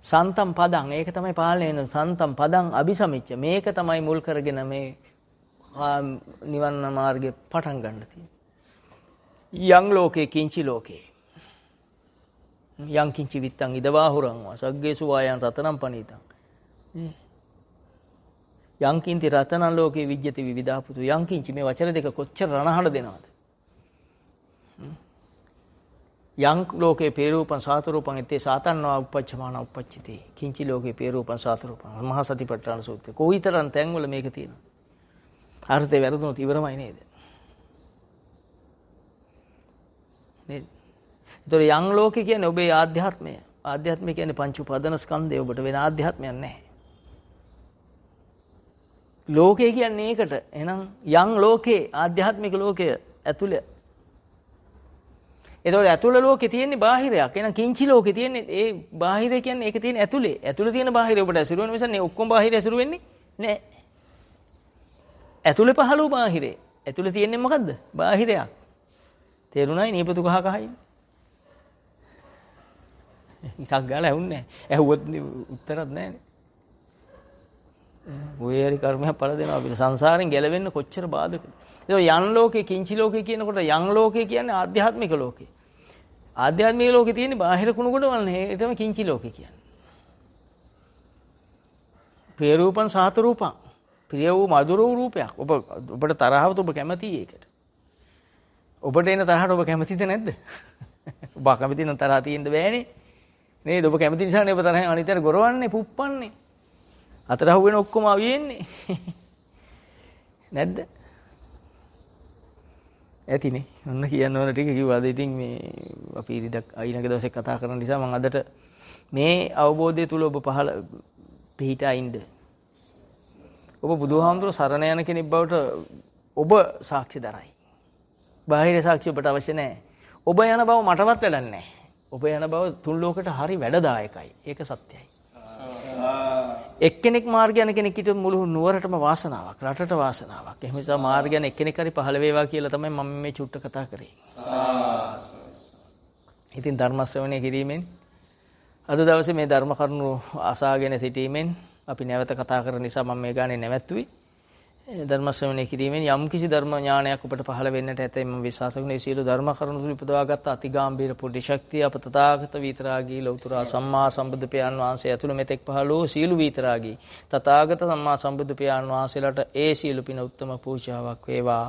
සන්තම් පදං ඒක තමයි පාලනය වෙන සන්තම් පදං අபிසමෙච්ච මේක තමයි මුල් කරගෙන මේ නිවන මාර්ගේ පටන් ගන්න තියෙන්නේ. යං ලෝකේ කිංචි ලෝකේ යං කිංචි විත්තං ඉදවාහුරං සග්ගේසු වායං රතනම් පනීතං යං කිංති රතනං ලෝකේ විජ්ජති විවිධාපුතු යං කිංචි මේ වචන දෙක කොච්චර රණහඩ දෙනවද? යං ලෝකේ පේරූපං සාතරූපං ඉතේ සාතන්වා උපච්චමාන උපච්චිතේ කිංචි ලෝකේ පේරූපං සාතරූපං මහා සතිපට්ඨාන සූත්‍රය කොයිතරම් තැන්වල මේක තියෙනවා. අර්ථය වැරදුනොත් ඉවරමයි නේද? නේද? ඒතර යං ලෝකේ කියන්නේ ඔබේ ආධ්‍යාත්මය. ආධ්‍යාත්මය කියන්නේ පංච උපාදාන ස්කන්ධය. ඔබට වෙන ආධ්‍යාත්මයක් නැහැ. ලෝකේ කියන්නේ ඒකට. එහෙනම් යං ලෝකේ ආධ්‍යාත්මික ලෝකය ඇතුළේ. ඒතකොට ඇතුළ ලෝකේ තියෙන්නේ බාහිරයක්. එහෙනම් කිංචි ලෝකේ තියෙන්නේ ඒ බාහිරය කියන්නේ ඒක තියෙන ඇතුළේ. ඇතුළේ තියෙන බාහිරය ඔබට ඇසුරු වෙන නිසා නේ ඔක්කොම බාහිරය ඇසුරු වෙන්නේ නැහැ. ඇතුළේ පහළ වූ බාහිරේ. ඇතුළේ තියෙන්නේ මොකද්ද? බාහිරයක්. තේරුණායි නීපතු කහ කහයි. ඉතක් ගාලා ඇහුන්නේ නැහැ. ඇහුවොත් උත්තරත් නැහැනේ. ඔය හරි කර්මයක් පළ දෙනවා අපිට. සංසාරෙන් ගැලවෙන්න කොච්චර බාධකද. ඒක යන් ලෝකේ කිංචි ලෝකේ කියනකොට යන් ලෝකේ කියන්නේ ආධ්‍යාත්මික ලෝකේ. ආධ්‍යාත්මික ලෝකේ තියෙන්නේ බාහිර කුණු කොටවල් නේ. ඒ තමයි කිංචි ලෝකේ කියන්නේ. ප්‍රිය රූපං සාත රූපං. ප්‍රිය වූ මధుර වූ රූපයක්. ඔබට තරහවත ඔබ කැමතියි ඒකට. ඔබට එන තරහට ඔබ කැමතිද නැද්ද? ඔබ කැමති නම් තරහ තියෙන්න බෑනේ. නේද? ඔබ කැමති නිසානේ ඔබ තරහෙන් අනිතට ගොරවන්නේ, පුප්පන්නේ. අතට අහුවෙන ඔක්කොම අවියෙන්නේ. නැද්ද? ඇතිනේ. ඔන්න කියන්න ඕන ටික කිව්වා. ඉතින් මේ අපි ඉරිදක් අයිනක දවසේ කතා කරන නිසා මම අදට මේ අවබෝධය තුල ඔබ පහළ පිහිටා ඉන්න. ඔබ බුදුහාමුදුර සරණ යන කෙනෙක් බවට ඔබ සාක්ෂි දරයි. බාහිර සාක්ෂි ඔබට අවශ්‍ය නැහැ. ඔබ යන බව මටවත් වැඩක් නැහැ. ඔබ යන බව තුන් ලෝකෙට හරි වැඩදායකයි. ඒක සත්‍යයි. එක්කෙනෙක් මාර්ග යන කෙනෙක් හිටියොත් මුළු නුවරටම වාසනාවක්, රටට වාසනාවක්. එහෙම නිසා මාර්ග යන එක්කෙනෙක් හරි පහළ වේවා කියලා තමයි මම මේ චුට්ට කතා කරේ. ඉතින් ධර්ම ශ්‍රවණය කිරීමෙන් අද දවසේ මේ ධර්ම කරුණු අසාගෙන සිටීමෙන් අපි නැවත කතා කරන නිසා මම මේ ගානේ නැවැත්තුවේ. ධර්ම ශ්‍රවණය කිරීමෙන් යම් කිසි ධර්ම ඥානයක් ඔබට පහළ වෙන්නට ඇතැයි මම විශ්වාස කරනවා. මේ සියලු ධර්ම කරුණු තුල උපදවාගත් අතිගාම්භීර පුරුෂ ශක්තිය අප තථාගත විතරාගී ලෞතර සම්මා සම්බුදු පියාණන් වහන්සේ ඇතුළු මෙතෙක් පහළ වූ සියලු විතරාගී තථාගත සම්මා සම්බුදු පියාණන් වහන්සේලාට ඒ සියලු පින උත්තම පූජාවක් වේවා.